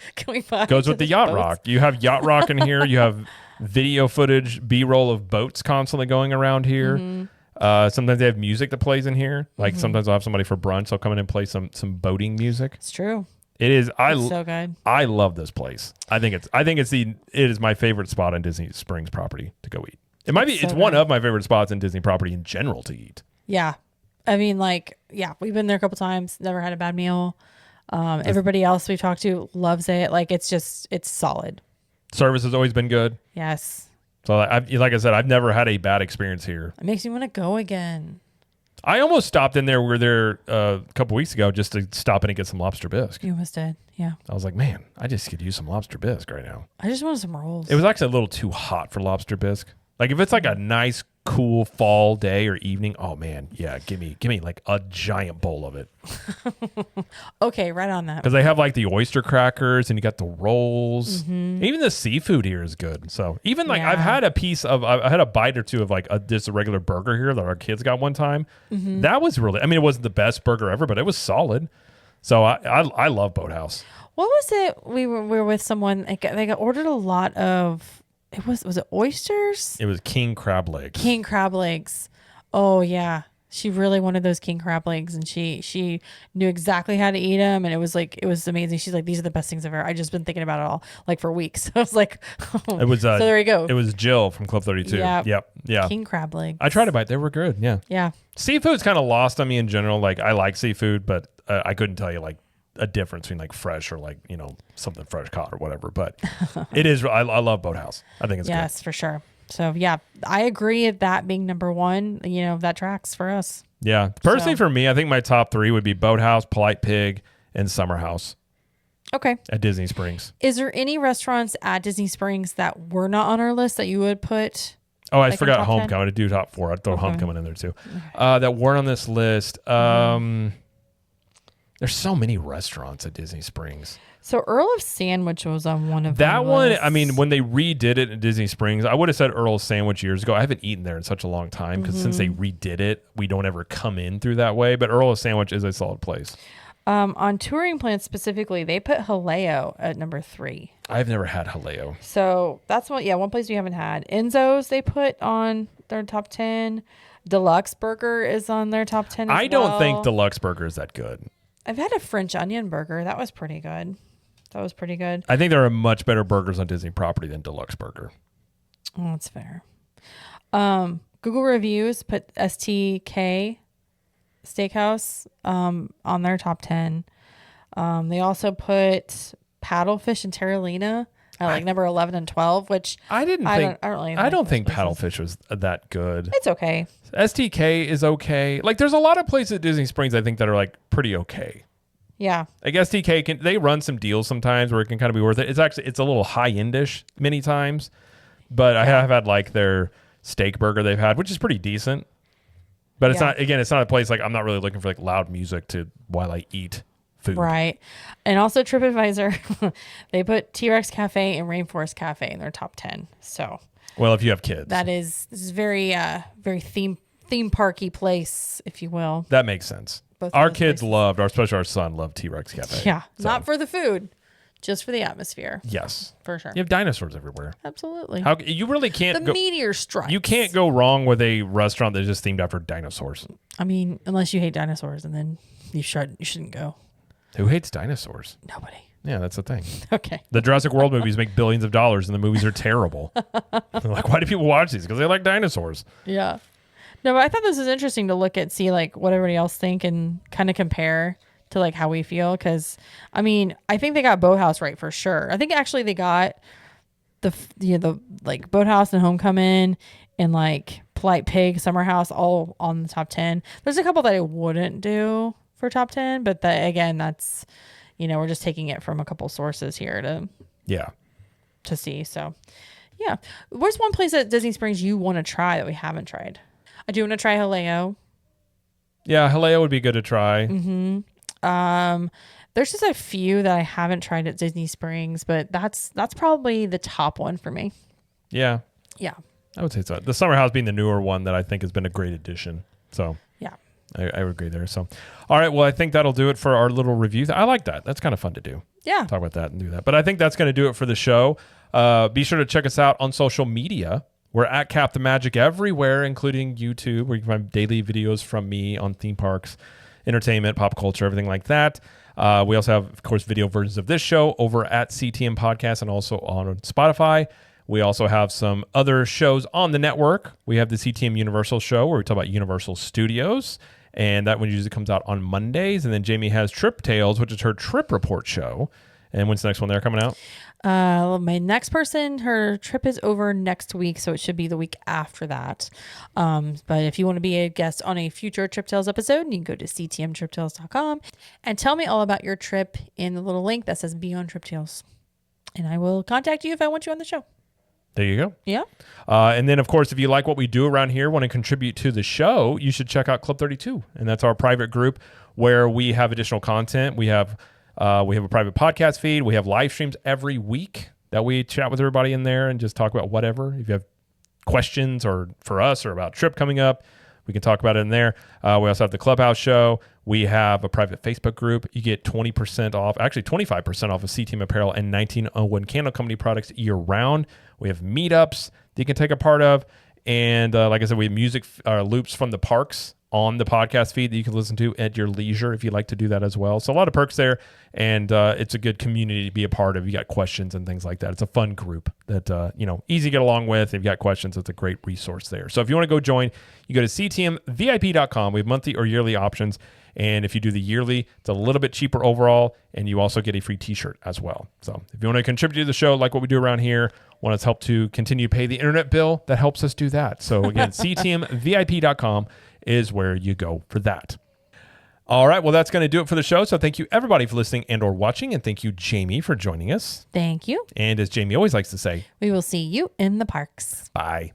Goes with the yacht boats. Rock. You have yacht rock in here. You have video footage, B-roll of boats constantly going around here. Mm-hmm. Sometimes they have music that plays in here. Like sometimes I'll have somebody for brunch. They'll come in and play some boating music. It's true. It is. It's so good. I love this place. It is my favorite spot on Disney Springs property to go eat. It's one of my favorite spots in Disney property in general to eat. Yeah. I mean, we've been there a couple times, never had a bad meal. Everybody else we've talked to loves it. Like, it's solid. Service has always been good. Yes. So, like I said, I've never had a bad experience here. It makes me want to go again. I almost stopped in there. We were there a couple weeks ago just to stop in and get some lobster bisque. You almost did, yeah. I was like, man, I just could use some lobster bisque right now. I just wanted some rolls. It was actually a little too hot for lobster bisque. Like, if it's like a nice, cool fall day or evening, oh man, yeah, give me like a giant bowl of it. Okay, right on that. Because they have like the oyster crackers and you got the rolls. Mm-hmm. Even the seafood here is good. So even like I've had I had a bite or two of like just a regular burger here that our kids got one time. Mm-hmm. That was really, I mean, it wasn't the best burger ever, but it was solid. So I love Boathouse. What was it? We were with someone. They got ordered a lot of. Was it oysters? It was king crab legs. King crab legs. Oh yeah, she really wanted those king crab legs, and she knew exactly how to eat them, and it was amazing. She's like, these are the best things ever. I just been thinking about it all like for weeks. I was like, oh. It was so there you go. It was Jill from Club 32. Yep. Yeah. King crab legs. I tried to bite. They were good. Yeah. Yeah. Seafood's kind of lost on me in general. Like I like seafood, but I couldn't tell you like a difference between like fresh or like, something fresh caught or whatever. But it is, I love Boathouse. I think it's good. Yes, for sure. So yeah, I agree at that being number 1, that tracks for us. Yeah. Personally for me, I think my top 3 would be Boathouse, Polite Pig, and Summer House. Okay. At Disney Springs. Is there any restaurants at Disney Springs that were not on our list that you would put? Oh, I forgot Homecoming. I'd do top 4. I'd throw Homecoming in there too. Okay. That weren't on this list. There's so many restaurants at Disney Springs. So Earl of Sandwich was on one of that one. Lists. I mean, when they redid it at Disney Springs, I would have said Earl of Sandwich years ago. I haven't eaten there in such a long time because since they redid it, we don't ever come in through that way. But Earl of Sandwich is a solid place. On touring plans specifically, they put Haleo at number 3. I've never had Haleo. So that's one place we haven't had. Enzo's they put on their top 10. Deluxe Burger is on their top 10 as I don't think Deluxe Burger is that good. I've had a French onion burger. That was pretty good. I think there are much better burgers on Disney property than Deluxe Burger. Oh, that's fair. Google reviews put STK Steakhouse on their top 10. They also put Paddlefish and Terralina at like number 11 and 12, which I don't think Paddlefish was that good. It's okay. STK is okay. Like there's a lot of places at Disney Springs I think that are like pretty okay. Yeah. Like STK they run some deals sometimes where it can kind of be worth it. It's a little high-endish many times, but I have had like their steak burger they've had, which is pretty decent. But it's not a place like I'm not really looking for like loud music while I eat food. Right. And also TripAdvisor, they put T-Rex Cafe and Rainforest Cafe in their top 10. So, well, if you have kids. This is very very theme parky place, if you will. That makes sense. Both Our of those kids places. especially our son loved T-Rex Cafe. Yeah, So, not for the food, just for the atmosphere. yes. For sure. You have dinosaurs everywhere. Absolutely. How you really can't The go. meteor strikes. You can't go wrong with a restaurant that's just themed after dinosaurs. I mean, unless you hate dinosaurs, and then you shouldn't go. Who hates dinosaurs? Nobody. Yeah, that's the thing. Okay. The Jurassic World movies make billions of dollars, and the movies are terrible. Like, why do people watch these? Because they like dinosaurs. Yeah. No, but I thought this was interesting to look at, see like what everybody else think, and kind of compare to like how we feel. Because I mean, I think they got Boathouse right for sure. I think actually they got the like Boathouse and Homecoming and like Polite Pig, Summer House all on the top 10. There's a couple that I wouldn't do for top 10, but again, that's, we're just taking it from a couple sources here to see. So yeah. Where's one place at Disney Springs you want to try that we haven't tried? I do want to try Haleo. Yeah, Haleo would be good to try. There's just a few that I haven't tried at Disney Springs, but that's probably the top one for me. Yeah. Yeah. I would say so. The Summer House being the newer one that I think has been a great addition. So Yeah. I would agree there. So, all right. Well, I think that'll do it for our little review. I like that. That's kind of fun to do. Yeah. Talk about that and do that. But I think that's going to do it for the show. Be sure to check us out on social media. We're at Cap the Magic everywhere, including YouTube, where you can find daily videos from me on theme parks, entertainment, pop culture, everything like that. We also have, of course, video versions of this show over at CTM Podcast and also on Spotify. We also have some other shows on the network. We have the CTM Universal show where we talk about Universal Studios, and that one usually comes out on Mondays. And then Jamie has Trip Tales, which is her trip report show. And when's the next one there coming out? My next person, her trip is over next week, so it should be the week after that. But if you want to be a guest on a future Trip Tales episode, you can go to ctmtriptales.com and tell me all about your trip in the little link that says Be on Trip Tales. And I will contact you if I want you on the show. There you go. Yeah. And then, of course, if you like what we do around here, want to contribute to the show, you should check out Club 32. And that's our private group where we have additional content. We have a private podcast feed. We have live streams every week that we chat with everybody in there and just talk about whatever. If you have questions or for us or about trip coming up, we can talk about it in there. We also have the Clubhouse show. We have a private Facebook group. You get 20% off, actually 25% off of CTM apparel and 1901 Candle Company products year round. We have meetups that you can take a part of. And like I said, we have music loops from the parks on the podcast feed that you can listen to at your leisure if you'd like to do that as well. So a lot of perks there, and it's a good community to be a part of. You got questions and things like that. It's a fun group that, easy to get along with. If you got questions, it's a great resource there. So if you want to go join, you go to ctmvip.com. We have monthly or yearly options. And if you do the yearly, it's a little bit cheaper overall, and you also get a free t-shirt as well. So if you want to contribute to the show, like what we do around here, want us to help to continue to pay the internet bill, that helps us do that. So again, ctmvip.com is where you go for that. All right, well, that's going to do it for the show. So thank you, everybody, for listening and or watching, and thank you, Jamie, for joining us. Thank you. And as Jamie always likes to say, We will see you in the parks. bye.